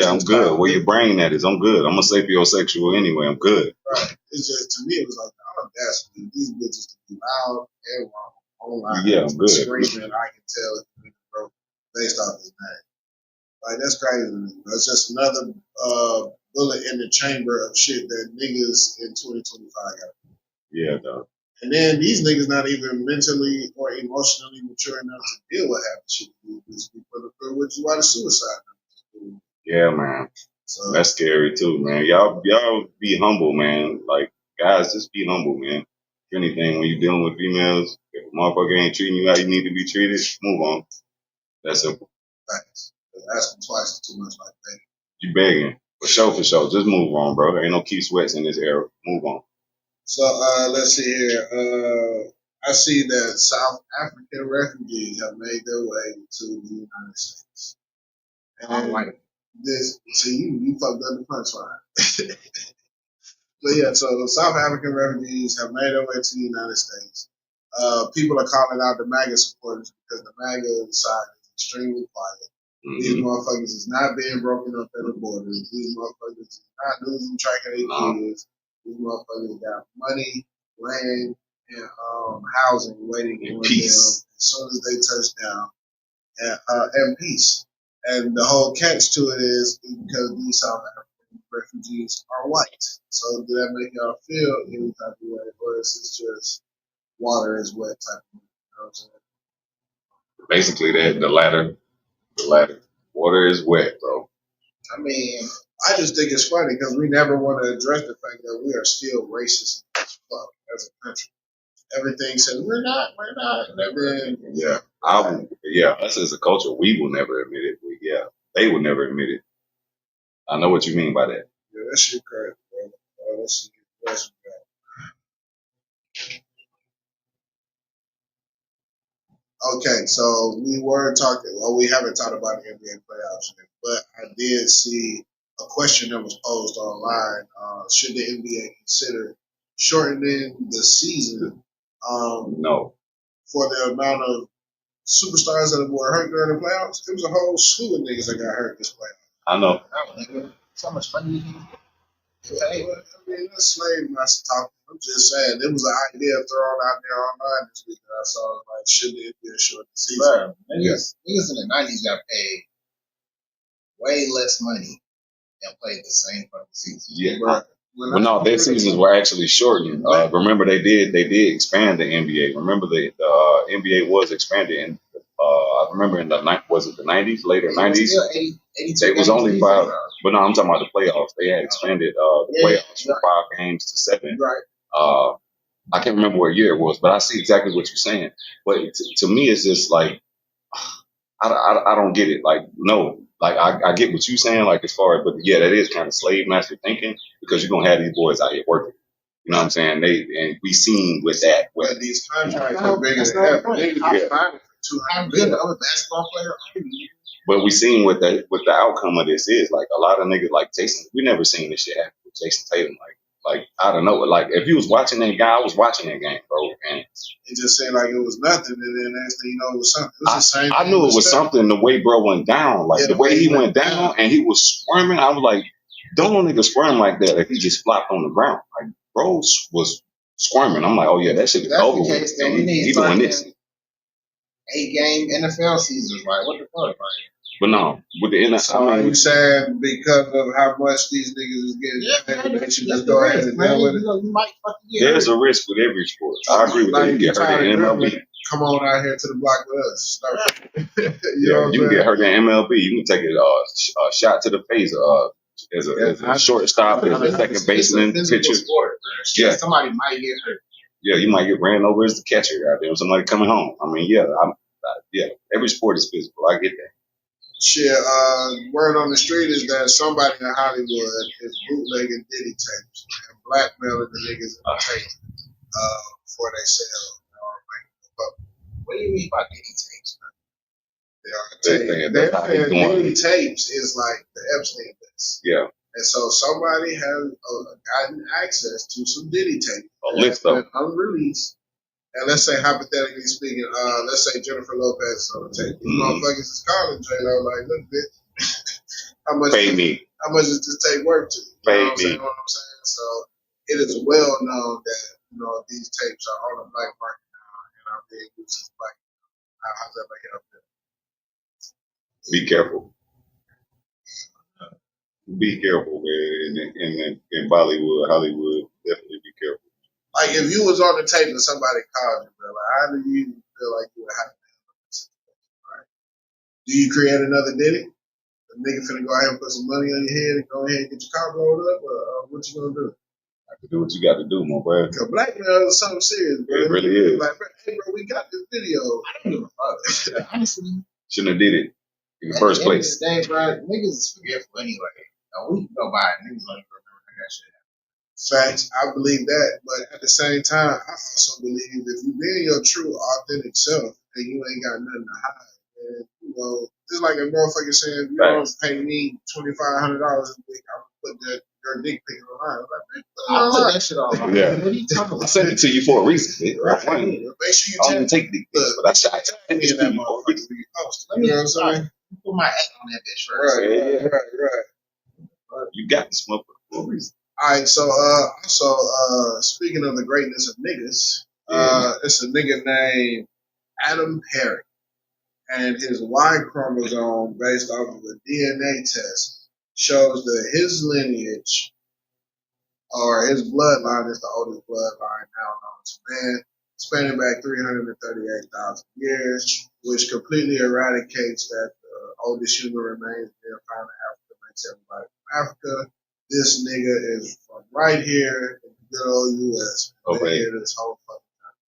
I'm good. Where your brain at is, I'm good. I'm a sapiosexual anyway. I'm good. Right. It's just, to me, it was like the audacity. These bitches to be loud and wrong online. Yeah, I'm good. Screaming, I can tell it's a nigga broke based off his name. Like, that's crazy to me. It's just another bullet in the chamber of shit that niggas in 2025 got. Yeah, dog. And then these niggas not even mentally or emotionally mature enough to deal with half the shit these people, which is why the suicide numbers. Yeah, man. So that's scary too, man. Y'all be humble, man. Like, guys, just be humble, man. If anything, when you're dealing with females, if a motherfucker ain't treating you how you need to be treated, move on. That's simple. Thanks. Asking twice is too much like that. You begging. For sure. Just move on, bro. Ain't no key sweats in this era. Move on. So let's see here. I see that South African refugees have made their way to the United States. And I like this. See, you fucked up the punchline. But yeah, so the South African refugees have made their way to the United States. People are calling out the MAGA supporters because the MAGA side is extremely quiet. Mm-hmm. These motherfuckers is not being broken up at the borders. These motherfuckers is not losing track of their kids. These motherfuckers got money, land, and housing waiting for them as soon as they touch down, and peace. And the whole catch to it is because these South African refugees are white. So do that make y'all feel any type of way, or is it just water is wet type of way? You know what I'm saying? Basically, the latter. Water is wet, bro. I mean, I just think it's funny because we never want to address the fact that we are still racist as fuck as a country. Everything says we're not, and then us as a culture, we will never admit it. They will never admit it. I know what you mean by that. Yeah, that shit crazy, bro. Let's see. Okay, so we were talking. Well, we haven't talked about the NBA playoffs yet, but I did see a question that was posed online. Should the NBA consider shortening the season? No. For the amount of superstars that were hurt during the playoffs, there was a whole slew of niggas that got hurt this playoff. I know. So much money. I mean, that's slave master talking. I'm just saying, it was an idea thrown out there online this week that I saw. Like, should it be a short season? Niggas in the 90s got paid way less money and played the same fucking season. Yeah. Well, no, their seasons were actually shortened. Remember, they did expand the NBA. Remember, the NBA was expanded. And I remember in the the 90s, later 90s? It was only 5. But no, I'm talking about the playoffs. They had expanded the playoffs from 5 games to 7. Right. I can't remember what year it was, but I see exactly what you're saying. But to me, it's just like, I don't get it. Like, no, like I get what you're saying, like as far as, but yeah, that is kind of slave master thinking because you're gonna have these boys out here working. You know what I'm saying? And we seen with that. But these contracts are bigger than ever. How good of a basketball player are you? But we seen what the outcome of this is. Like a lot of niggas like Jason, we never seen this shit happen with Jason Tatum. Like I don't know. Like if you was watching that guy, I was watching that game, bro. And it just seemed like it was nothing, and then next thing you know, it was something. It was the same. I knew it was something. The way bro went down, like the way he went down, and he was squirming. I was like, don't no nigga squirm like that if he just flopped on the ground. Like bro was squirming. I'm like, oh yeah, that shit is over with. And he doing this. 8-game NFL seasons, right? What the fuck, right? But no, with the NFL, so are you saying because of how much these niggas is getting, that you just go ahead and deal with it? You might fucking get There's a risk with every sport. I agree with that. You get hurt in MLB. Come on out here to the block with us. You can get hurt in MLB. You can take a shot to the face as a shortstop, as a second baseman, pitcher. Yeah, somebody might get hurt. Yeah, you might get ran over as the catcher out there. Somebody coming home. I mean, every sport is physical. I get that. Shit, word on the street is that somebody in Hollywood is bootlegging Diddy tapes and blackmailing the niggas in the tape before they sell. What do you mean by Diddy tapes? Diddy tapes is like the Epstein list. Yeah. And so somebody has gotten access to some Diddy tape. A list of unreleased. And let's say, hypothetically speaking, let's say Jennifer Lopez is on the tape. These motherfuckers is calling J-Lo like, look, bitch, how much does this take work to? You know what I'm saying? So it is well known that these tapes are on the black market now and are being used as black. How's that make it up there? Be careful. Be careful, man. In Bollywood, Hollywood, definitely be careful. Like if you was on the tape and somebody called you, bro, like how do you feel like you would have to handle this situation? Right? Do you create another Diddy? The nigga finna go ahead and put some money on your head and go ahead and get your car blown up, or what you gonna do? You have to do what you got to do, my boy. Cause blackmail is something serious, bro. It really is. Like, hey, bro, we got this video. I don't give a fuck. Honestly, shouldn't have did it in the first place. Day, bro, niggas is forgetful anyway. A week go by, niggas don't even remember that shit. Facts, I believe that, but at the same time, I also believe if you being your true, authentic self and you ain't got nothing to hide, and it's like a motherfucker saying, if you don't pay me $2,500 a week, I'm gonna put your dick pic online. Like, I'll put that shit online. Yeah. What are you talking about? I sent it to you for a reason. Right. Make sure you don't take dick pics, but I tag me in that motherfucker. You know what I'm saying? Put my ad on that bitch first. Right. You got this motherfucker for a reason. All right, so speaking of the greatness of niggas, it's a nigga named Adam Perry, and his Y chromosome, based off of a DNA test, shows that his lineage or his bloodline is the oldest bloodline now known to man, spanning back 338,000 years, which completely eradicates that the oldest human remains being found in Africa makes everybody from Africa. This nigga is from right here in the good old U.S. Been here this whole fucking time.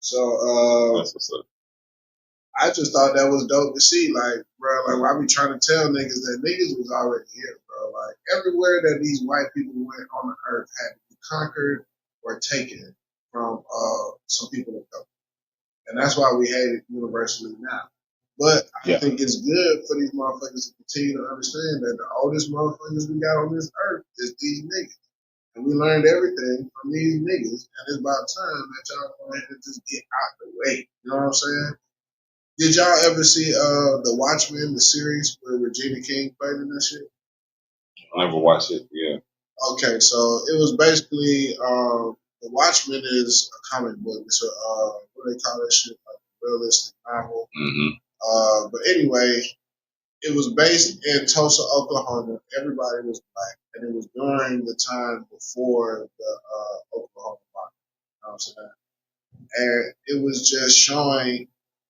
So, that's what's up. I just thought that was dope to see. Like, bro, like I be trying to tell niggas that niggas was already here, bro. Like everywhere that these white people went on the earth had to be conquered or taken from some people of color. And that's why we hate it universally now. But I think it's good for these motherfuckers to continue to understand that the oldest motherfuckers we got on this earth is these niggas. And we learned everything from these niggas. And it's about time that y'all go ahead and just get out the way. You know what I'm saying? Did y'all ever see The Watchmen, the series where Regina King played in that shit? I never watched it, yeah. Okay, so it was basically The Watchmen is a comic book. It's a what do they call that shit? Like a realistic novel. Mm-hmm. But anyway, it was based in Tulsa, Oklahoma. Everybody was black, and it was during the time before the Oklahoma fire. You know what I'm saying? And it was just showing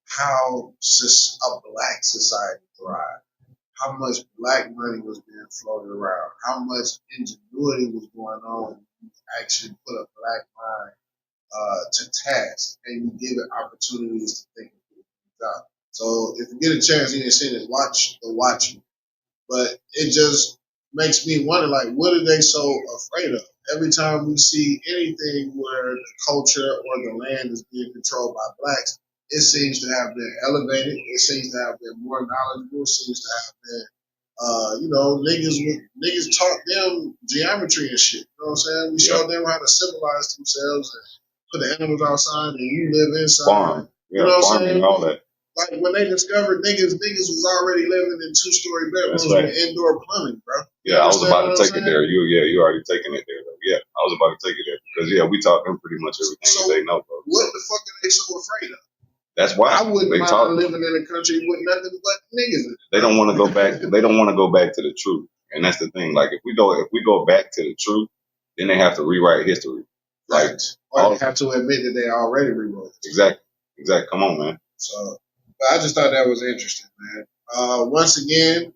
how a black society thrived, how much black money was being floated around, how much ingenuity was going on when you actually put a black mind to task and you give it opportunities to think and figure things out. So if you get a chance, you can see it, watch The Watchmen. But it just makes me wonder, like, what are they so afraid of? Every time we see anything where the culture or the land is being controlled by blacks, it seems to have been elevated. It seems to have been more knowledgeable. It seems to have been, niggas taught them geometry and shit. You know what I'm saying? We showed them how to civilize themselves and put the animals outside and you live inside. Farm. Yeah, you know what I'm saying? All that. Like when they discovered niggas was already living in 2-story bedrooms with indoor plumbing, bro. Yeah, I was about to take it there. You already taking it there, though. Yeah, I was about to take it there because we taught them pretty much everything they know, bro. What the fuck are they so afraid of? That's why I wouldn't mind living in a country with nothing but niggas in it. They don't want to go back. They don't want to go back to the truth, and that's the thing. Like if we go back to the truth, then they have to rewrite history. Like or they have to admit that they already rewrote it. Exactly. Come on, man. So. But I just thought that was interesting, man. Once again,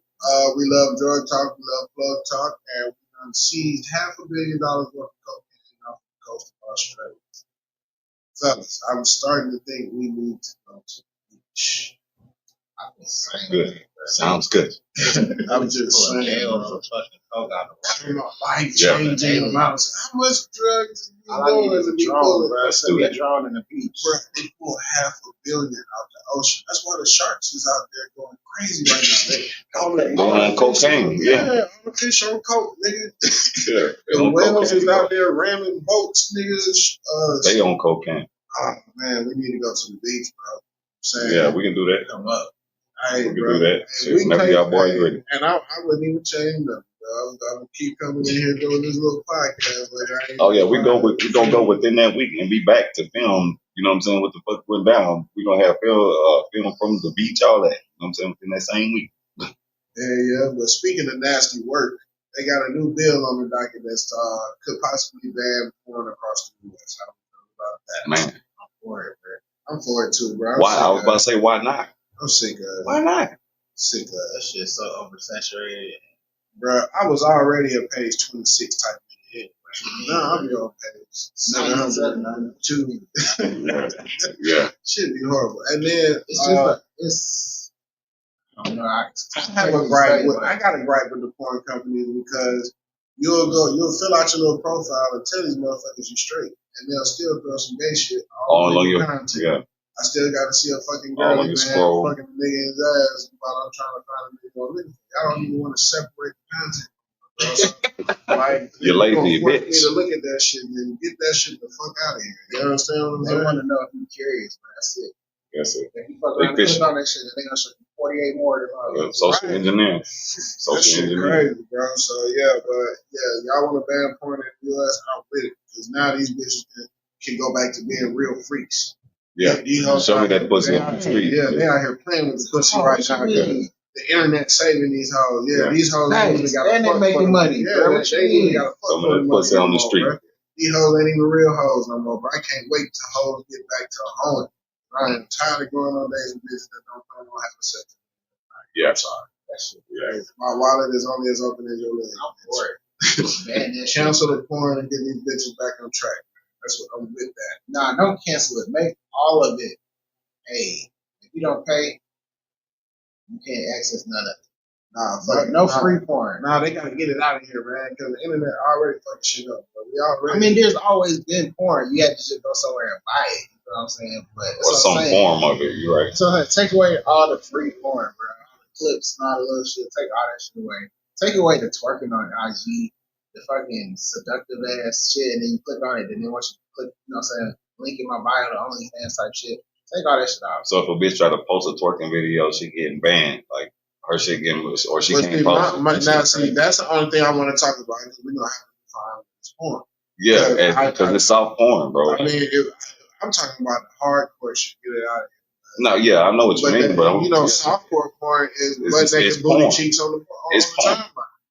we love drug talk, we love plug talk, and we done seized $500 million worth of cocaine off the coast of Australia. Fellas, I'm starting to think we need to go to the beach. Good. Sounds good. I'm just saying, life-changing amounts. How much drugs are you doing to be pulling? Let's do it. Drawn in the beach. Bro, they pull $500 million out the ocean. That's why the sharks is out there going crazy right now. They on cocaine. Yeah, all the fish on coke, nigga. The whales is out there ramming boats, niggas. They on cocaine. Oh man, we need to go to the beach, bro. Yeah, we can do that. Come up. Hey, we can bro. do that. Hey, Shit, whenever y'all boys ready. And I wouldn't even change nothing. I'm gonna keep coming in here doing this little podcast. Oh yeah, we gonna go within that week and be back to film. You know what I'm saying? What the fuck went down? We gonna have film from the beach, all that. You know what I'm saying? Within that same week. Yeah. But speaking of nasty work, they got a new bill on the docket that's could possibly ban porn across the U.S. I don't know about that. Man, I'm for it, bro. I'm for it too, bro. Why? I was about to say, why not? I'm sick of it. Why not? Sick of That shit's so oversaturated. Bro, I was already at page 26 type of hit. No, I'll be on page 792. Yeah. Should be horrible. And then it's just it's. I don't know. I have a gripe with. I got a gripe with the porn companies because you'll fill out your little profile and tell these motherfuckers you straight, and they'll still throw some gay shit all on your content. Yeah. I still got to see a fucking girl and fucking nigga in his ass while I'm trying to find a nigga on LinkedIn. I don't even want to separate the content. Like, you're lazy, bitch. Me to look at that shit and get that shit the fuck out of here. You understand what I'm saying? They want to know if you're curious, man. That's it. That's it. If you fuck around and click on that shit, then they gonna show you 48 more. Social engineering. Social engineering. Crazy, bro. So yeah, but yeah, y'all want to ban porn in the U.S. I'm with it because now these bitches can go back to being real freaks. Yeah, show me that pussy on the street. Yeah, they out here playing with the pussy right now. The internet saving these hoes. Yeah, these hoes ain't even got and they making money. Yeah, they ain't even got a fuck money pussy on the street. Bro. These hoes ain't even real hoes no more, bro. I can't wait till hoes get back to home. I am tired of going on days with bitches that don't plan on having sex. Yeah, I'm sorry. That shit. Yeah. My wallet is only as open as your leg. I'm for it. Cancel the porn and get these bitches back on track. That's what I'm with that. Nah, don't cancel it. Make all of it. Hey, if you don't pay, you can't access none of it. No free porn. Nah, they gotta get it out of here, man, because the internet already fucking shit up. I mean, there's always been porn. You have to just go somewhere and buy it. You know what I'm saying? But or some form of it. You're right. So take away all the free porn, bro. All the clips and all the little shit. Take all that shit away. Take away the twerking on IG, the fucking seductive ass shit, and then you click on it, and then once you click, you know what I'm saying, link in my bio to OnlyFans type shit. Take all that shit out. So if a bitch try to post a twerking video, she getting banned. Like her shit getting, or she can't post. Now, see, that's the only thing I want to talk about because we're gonna have to define this porn. Yeah, because it's soft porn, bro. I mean, I'm talking about the hardcore shit. Get it out of here. No, yeah, I know what you mean, but you know, softcore porn is butt naked booty cheeks on the time.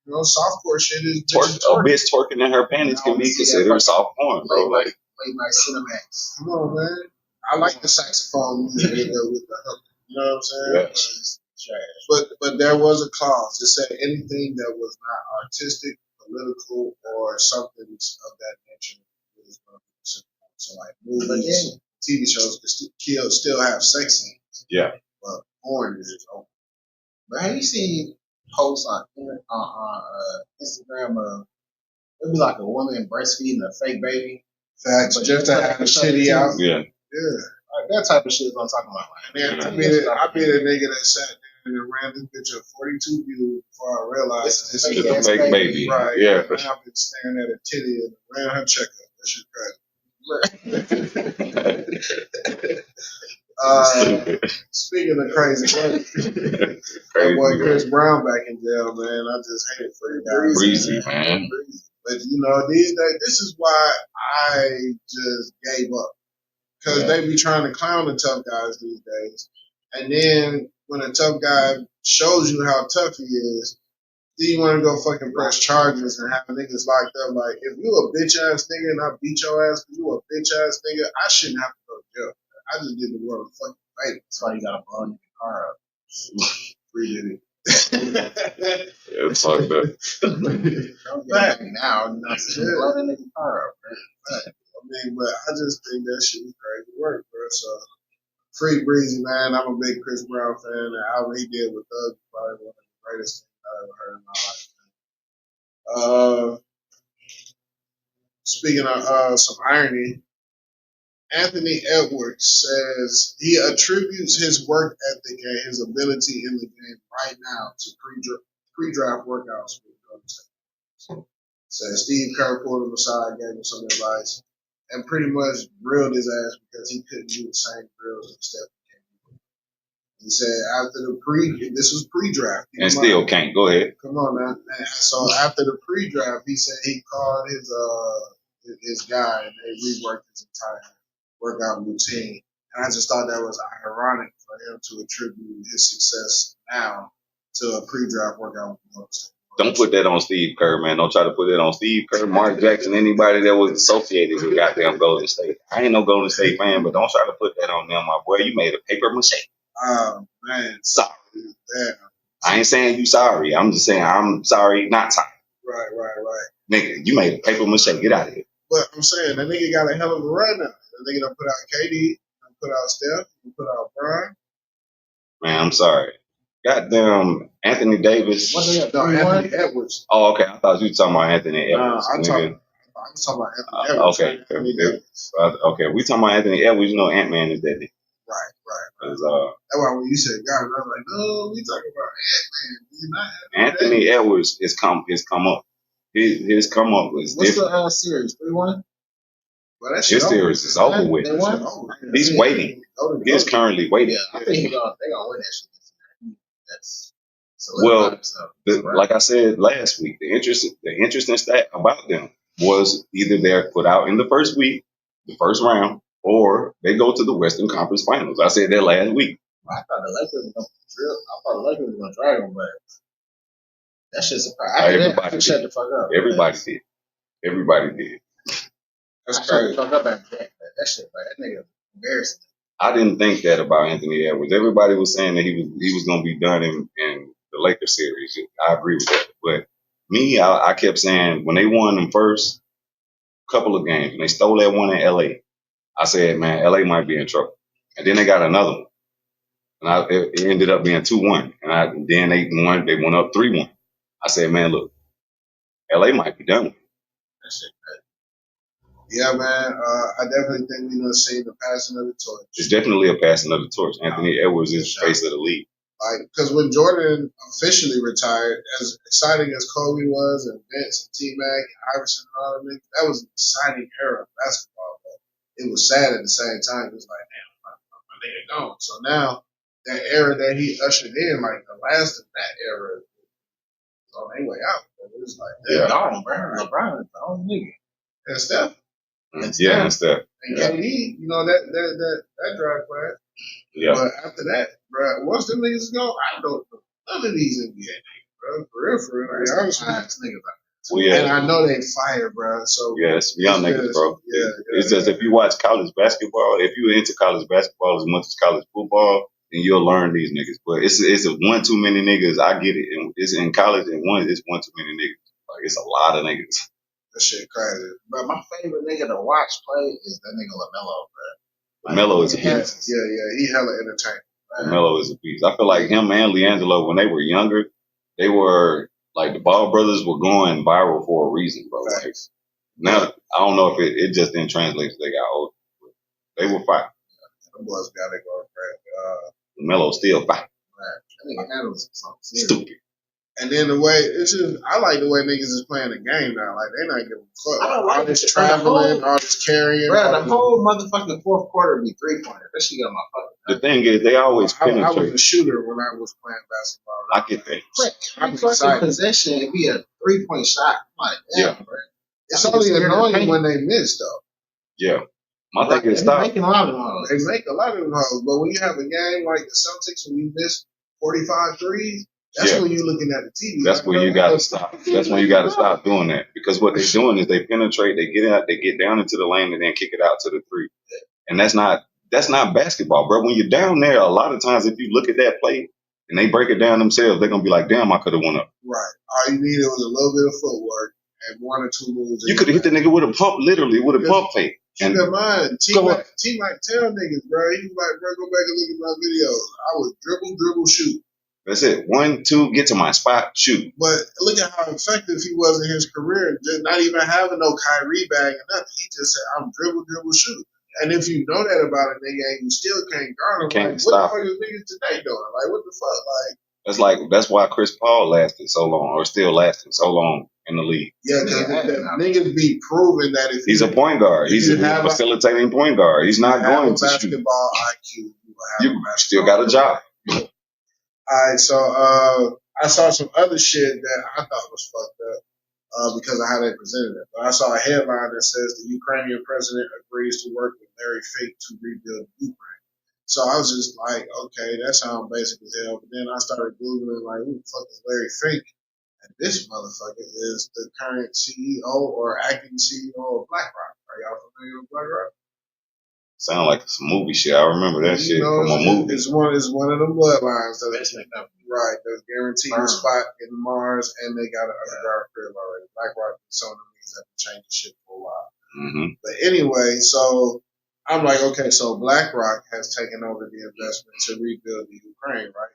You know, softcore shit is a bitch twerking in her panties can be considered soft porn, bro. Like late night Cinemax. Come on, man. I like the saxophone music with the hook. You know what I'm saying? Yeah. But there was a clause that said anything that was not artistic, political, or something of that nature was going to be considered. So like movies, TV shows could still have sex scenes. Yeah. But porn is just open. But have you seen posts on Instagram of it'd be like a woman breastfeeding a fake baby? Facts, just to have the shitty out. Yeah. Yeah. Like, that type of shit is what I'm talking about. Man, I be the nigga that sat there and ran this bitch of 42 views before I realized this is a fake baby. Right. Yeah. And I've been staring at a titty and ran her checkup. That shit crazy. Speaking of crazy, that boy Chris Brown back in jail, man. I just hate it for you guys. Breezy, man. But you know, these days, this is why I just gave up. Because they be trying to clown the tough guys these days. And then when a tough guy shows you how tough he is, then you want to go fucking press charges and have niggas locked up. Like, if you a bitch ass nigga and I beat your ass because you a bitch ass nigga, I shouldn't have to go to jail. I just did the world a fucking favor. That's why you got to blow your car up. Free did it. Yeah, it's fucked up. Don't get it now. Blow that nigga car up, man. I mean, but I just think that shit was crazy work, bro. So, free Breezy, man. I'm a big Chris Brown fan. The album he did with Thug is probably one of the greatest things I ever heard in my life. Speaking of some irony, Anthony Edwards says he attributes his work ethic and his ability in the game right now to pre-draft workouts with Golden. Says Steve Kerr pulled him aside, gave him some advice, and pretty much grilled his ass because he couldn't do the same drills that Steph can do. He said after this was pre-draft. And still can't. Go ahead. Come on, man. So after the pre-draft, he said he called his guy and they reworked his entire workout routine. And I just thought that was ironic for him to attribute his success now to a pre-draft workout. Don't put that on Steve Kerr, man. Don't try to put it on Steve Kerr, Mark Jackson, anybody that was associated with goddamn Golden State. I ain't no Golden State fan, but don't try to put that on them, my boy. You made a paper mistake. Oh, man. Sorry. Damn. I ain't saying you sorry. I'm just saying I'm sorry, not sorry. Right. Nigga, you made a paper mistake. Get out of here. But I'm saying that nigga got a hell of a run now. That nigga done put out KD, done put out Steph, done put out Brian. Man, I'm sorry. Goddamn Anthony Davis. Anthony Edwards. Oh, okay. I thought you were talking about Anthony Edwards. I'm talking about Anthony Edwards. Okay. We talking about Anthony Edwards. You know Ant-Man is that nigga. Right. That's why when you said God, I was like, no, we talking about Ant-Man. He's not Anthony Edwards is come up. His come up is What's different. the series? 3-1? Well, his series is over with. He's waiting. He's currently waiting. Yeah, I think they're gonna win that shit. That's like I said last week, the interesting stat about them was either they're put out in the first week, the first round, or they go to the Western Conference Finals. I said that last week. I thought the Lakers was gonna drag them, but that shit's surprising. Everybody shut the fuck up. Everybody did. That's crazy. Fuck up after that shit, like that nigga embarrassing. I didn't think that about Anthony Edwards. Everybody was saying that he was going to be done in the Lakers series. I agree with that. But me, I kept saying when they won them first couple of games, and they stole that one in L.A., I said, man, L.A. might be in trouble. And then they got another one. And it ended up being 2-1. And then they went up 3-1. I said, man, look, L.A. might be done with it. That shit crazy. Yeah, man. I definitely think we're going to see the passing of the torch. It's definitely a passing of the torch. Anthony Edwards is the face of the league. Because when Jordan officially retired, as exciting as Kobe was, and Vince and T-Mac and Iverson and all of them, that was an exciting era of basketball. But it was sad at the same time. It was like, damn, my nigga gone. So now, that era that he ushered in, like the last of that era, is on their way out. It was like, they're gone, bro. LeBron is the only nigga. And Steph. And Steph. And KD, you know, that draft class. Yeah. But after that, bro, once them niggas go, I don't know none of these NBA niggas, bro. For real. To be honest with you. And I know they fire, bro. So yes, young niggas, bro. Yeah. It's just if you watch college basketball, if you're into college basketball as much as college football, then you'll learn these niggas. But it's one too many niggas. I get it. And it's in college, and it's one too many niggas. Like it's a lot of niggas. That shit crazy. But my favorite nigga to watch play is that nigga LaMelo, bro. LaMelo is a beast. Yeah. He hella entertaining. LaMelo is a beast. I feel like him and LiAngelo, when they were younger, they were like the Ball brothers were going viral for a reason, bro. Like, now I don't know if it just didn't translate as they got older. They were fine. Them boys got it going crazy. LaMelo still fine. That nigga handles something stupid. And then the way I like the way niggas is playing the game now. Like they not giving a fuck. I don't like all this traveling, all this carrying. Bro, the whole motherfucking fourth quarter be 3-pointer. That shit got my fucking. The thing is, they always penetrate. I was a shooter when I was playing basketball. I get that. Every fucking possession, it be a 3-point shot. Like, damn, bro. It's only annoying when they miss, though. Yeah. My thing is stop. They make a lot of those. They make a lot of them hoes. But when you have a game like the Celtics, when you miss 45 threes, that's when you're looking at the TV. That's when you gotta stop. That's when you gotta stop doing that. Because what they're doing is they penetrate, they get out, they get down into the lane and then kick it out to the three. And that's not basketball, bro. When you're down there, a lot of times if you look at that play and they break it down themselves, they're gonna be like, damn, I could have won up. Right. All you needed was a little bit of footwork and one or two moves. You could have hit the nigga with a pump, literally, with a pump fake. Keep in mind, T-Mac tell niggas, bro, he was like, bro, go back and look at my videos. I was dribble, shoot. That's it. 1, 2, get to my spot, shoot. But look at how effective he was in his career, just not even having no Kyrie bag or nothing. He just said, I'm dribble, shoot. And if you know that about a nigga and you still can't guard him, like, what the fuck is niggas today doing? Like, what the fuck? That's why Chris Paul lasted so long, or still lasting so long in the league. Yeah, because niggas be proving that if he's a point guard, he's a facilitating point guard. He's not going to shoot. Basketball IQ, you still got a job. Alright, so I saw some other shit that I thought was fucked up because of how they presented it. But I saw a headline that says the Ukrainian president agrees to work with Larry Fink to rebuild Ukraine. So I was just like, okay, that sounds basic as hell. But then I started googling like, who the fuck is Larry Fink? And this motherfucker is the current CEO or acting CEO of BlackRock. Are y'all familiar with BlackRock? Sound like some movie shit. I remember that shit from a movie. It's one of the bloodlines that right. That's guaranteed a spot in Mars, and they got an underground crib already. BlackRock and some of them niggas have to change the shit for a while. Mm-hmm. But anyway, so I'm like, okay, so BlackRock has taken over the investment to rebuild the Ukraine, right?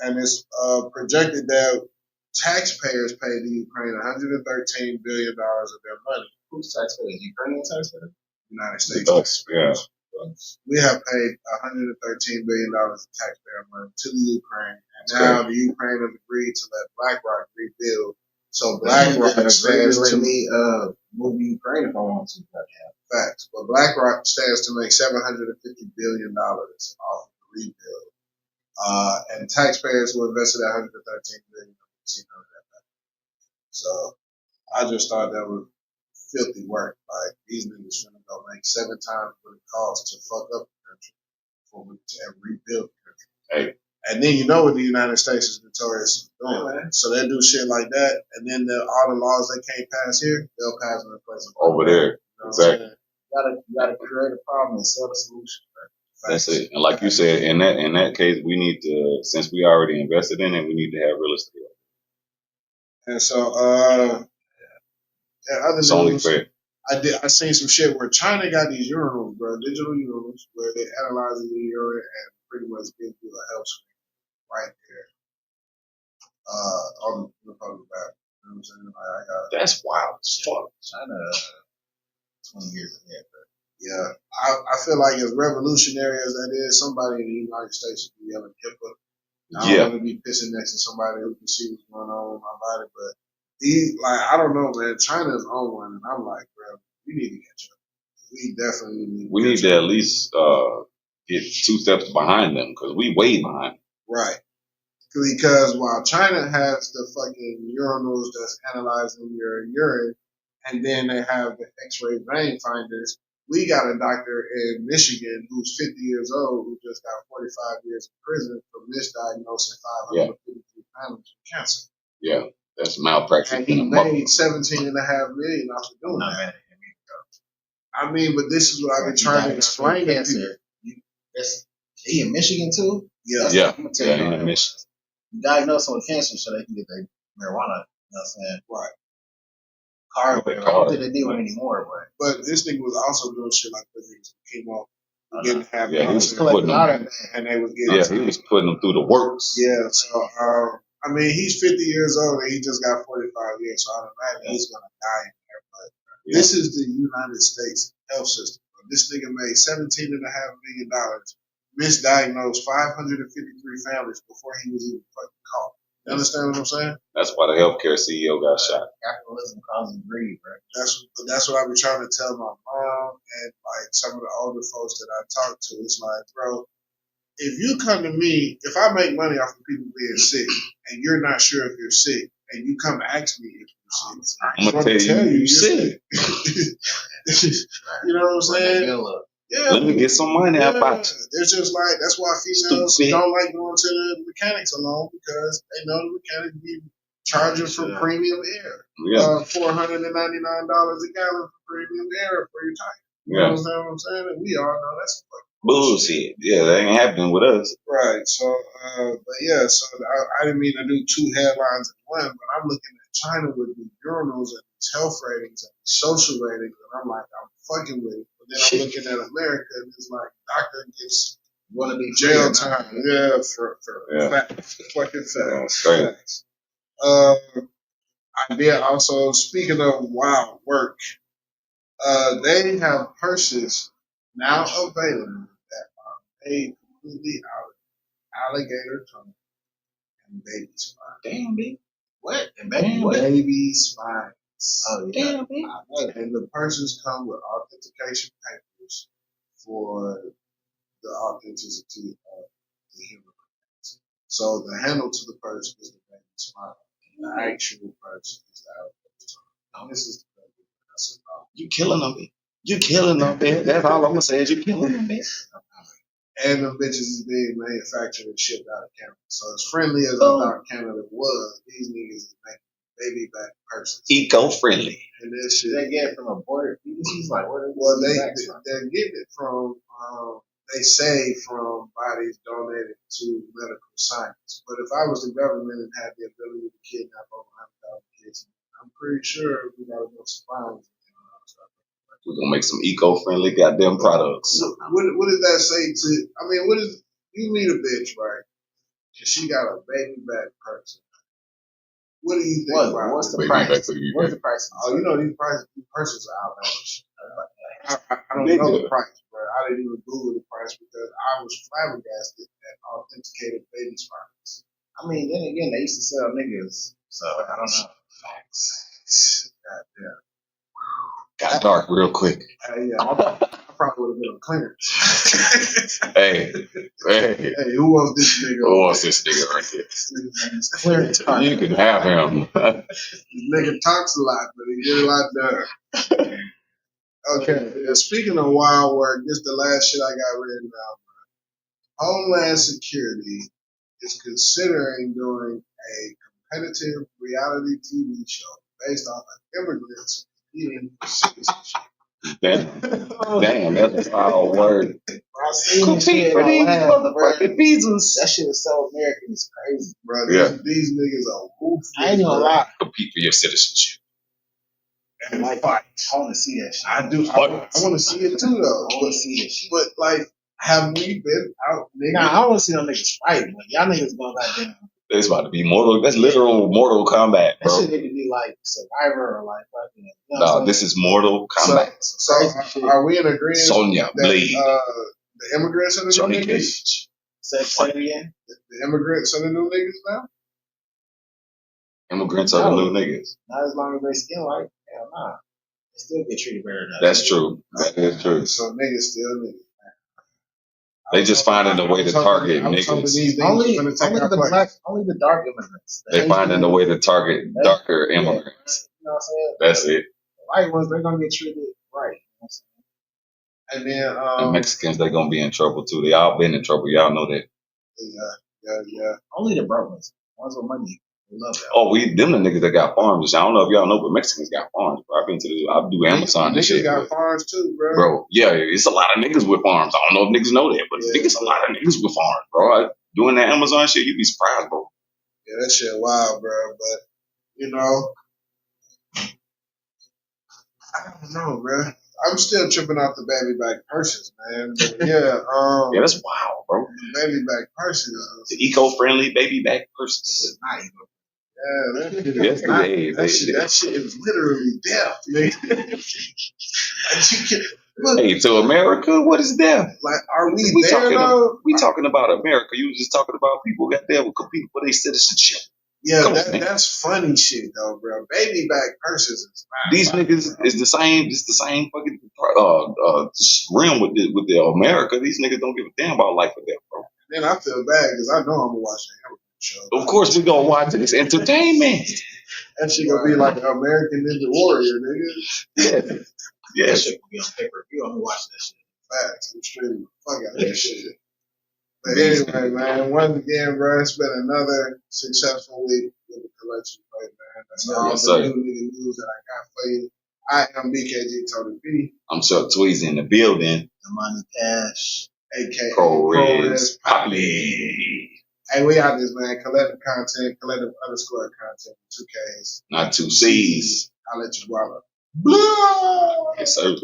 And it's projected that taxpayers paid the Ukraine $113 billion of their money. Who's taxpayers? Ukrainian taxpayers? United States. Yeah. We have paid $113 billion in taxpayer money to the Ukraine, and now the Ukraine has agreed to let BlackRock rebuild. So BlackRock stands to move Ukraine if I want to. Facts, but BlackRock stands to make $750 billion off the rebuild, and taxpayers who invested $113 billion. So I just thought that was filthy work. Like these niggas finna go make 7 times what it costs to fuck up the country for to rebuild the country. Hey. And then you know what the United States is notorious for doing. So they do shit like that, and then all the laws they can't pass here, they'll pass in a place over there. You know exactly. You gotta create a problem and sell the solution. That's it. And like you said, in that case, we need to, since we already invested in it, we need to have real estate. And so, it's only fair. I seen some shit where China got these urinals, bro, digital urinals, where they analyze the urine and pretty much give you a health screen right there. On the public bathroom. You know what I'm saying? That's wild as fuck. China, 20 years ahead, bro. Yeah, I feel like as revolutionary as that is, somebody in the United States should be yelling HIPAA. I don't want to be pissing next to somebody who can see what's going on with my body, but I don't know, man. China's on one, and I'm like, bro, we need to catch up. We definitely need. We need to at least get 2 steps behind them because we way behind. Right. Because while China has the fucking urinals that's analyzing your urine, and then they have the X-ray vein finders, we got a doctor in Michigan who's 50 years old who just got 45 years in prison for misdiagnosing 553 families with cancer. Yeah, that's malpractice. And he made $17.5 million off of doing that. I mean, but this is what I've been trying to explain to people. He in Michigan too? Yeah. I'm gonna tell you in Michigan. You diagnose them with cancer so they can get their marijuana. You know what I'm saying? Right. I don't think they do it anymore, but this nigga was also doing shit like this. He came off getting half. Yeah, he was putting them, and they was getting. He was putting them through the works. Yeah, so I mean, he's 50 years old and he just got 45 years, so I imagine he's gonna die in there. But this is the United States health system. This nigga made $17.5 million, misdiagnosed 553 families before he was even fucking caught. You understand what I'm saying? That's why the healthcare CEO got shot. Capitalism causes greed, bro. That's what I be trying to tell my mom and like some of the older folks that I talk to. It's like, bro, if you come to me, if I make money off of people being sick and you're not sure if you're sick, and you come ask me if you're sick, I'm gonna tell you you're sick. You know what I'm saying? Yeah, let me get some money out of it. It's just like that's why females don't like going to the mechanics alone because they know the mechanic be charging for premium air. Yeah. $499 a gallon for premium air for your tire. You know what I'm saying? And we all know that's bullshit. Yeah, that ain't happening with us. Right. So, but yeah, so I didn't mean to do 2 headlines in one, but I'm looking at China with the urinals and these health ratings and social ratings, and I'm like, I'm fucking with it. But then I'm looking at America, and it's like, doctor gets want to be jail time. Yeah, for fucking facts. I did also, speaking of wild work, they have purses now available that are made completely out of alligator tongue and baby spine. Damn, B. What? And baby spines. Oh, yeah. Damn, B. And the purses come with authentication papers for the authenticity of the human. So the handle to the purse is the baby smile. The actual purse is the outfit. This is the baby. You killing them, man. You killing them, man. That's all I'm gonna say is you killing them, man. And the bitches is being manufactured and shipped out of Canada. So as friendly as I thought Canada was, these niggas is making baby back purses. Eco-friendly. And this shit. They get it from a border. He's like, where they're getting it from, they say from bodies donated to medical science. But if I was the government and had the ability to kidnap over 100,000 kids, I'm pretty sure we got enough supplies. We're gonna make some eco-friendly goddamn products. What does that say to? I mean, what is you meet a bitch, right? And she got a baby back purse. What do you think about? What's the price? What's the price? Oh, you know these purses are outlandish. I don't know the price, bro. I didn't even Google the price because I was flabbergasted at authenticated baby smiles. I mean, then again, they used to sell niggas, so I don't know. Facts. Goddamn. Got dark real quick. Yeah, I probably would have been on clearance. Hey, who wants this nigga? Who wants this nigga right here? It's clearance. You can have him. This nigga talks a lot, but he get a lot done. Okay, speaking of wild work, this is the last shit I got written down. Homeland Security is considering doing a competitive reality TV show based off of immigrants competing for citizenship. Damn, that's a foul word. Compete for these motherfucking visas. That shit is so American. It's crazy, bro. These niggas are ruthless. I ain't gonna lie. Compete for your citizenship. And like, I want to see that shit. I do. I want to see it too, though. I want to see that shit. But like, have we been out, nigga? Nah, I want to see them niggas fighting. Like, y'all niggas go back there. It's about to be Mortal. That's literal Mortal Kombat, bro. That shit need to be like Survivor or like fucking. You know no, this is Mortal Kombat. So are we in agreement? Sonya Blade. The immigrants are the Johnny new niggas. Say it again. The immigrants are the new niggas now. Immigrants are the new niggas. Not as long as they skin white. Hell nah. They still get treated better than that. That's true. That is true. So niggas still niggas. They just finding a way to target niggas. Only the dark immigrants. They finding a way to target darker immigrants. You know what I'm saying? That's it. The white ones, they're gonna get treated right. You know what I'm saying? And then the Mexicans, they're gonna be in trouble too. They all been in trouble. Y'all know that. Yeah. Only the broke ones with money. Love that. Oh, them the niggas that got farms. I don't know if y'all know, but Mexicans got farms, bro. I do Amazon and shit. Niggas got farms too, bro. Bro, yeah, it's a lot of niggas with farms. I don't know if niggas know that, but niggas a lot of niggas with farms, bro. Doing that Amazon shit, you'd be surprised, bro. Yeah, that shit wild, bro. But you know, I don't know, bro. I'm still tripping off the baby back purses, man. But yeah, yeah, that's wild, bro. The baby back purses, the eco-friendly baby back purses. Yeah, that shit is literally death, nigga. Hey, to America, what is death? Like, are we there though? We talking about America. You just talking about people got there who compete for their citizenship. Yeah, that's funny shit though, bro. Baby back purses is fine. These niggas is the same. It's the same fucking realm with the America. These niggas don't give a damn about life or death, bro. Then I feel bad because I know I'm gonna watch that show. Of course we gonna watch it. It's entertainment. That shit gonna be like an American Ninja Warrior, nigga. Yeah. That shit gonna be on pay-per-view. I'm gonna watch that shit. Facts. I'm streaming the fuck out of that shit. But anyway, man, once again, bro, it's been another successful week with the collection play, man. That's all the new nigga news that I got for you. I am BKG Tony B. I'm Chuck Tweezy in the building. Money Cash. AKA ProRes Poppy. Hey, we out this, man. Collective content, collective underscore content. 2 Ks. Not 2 Cs. I'll let you wallow. Yes, sir.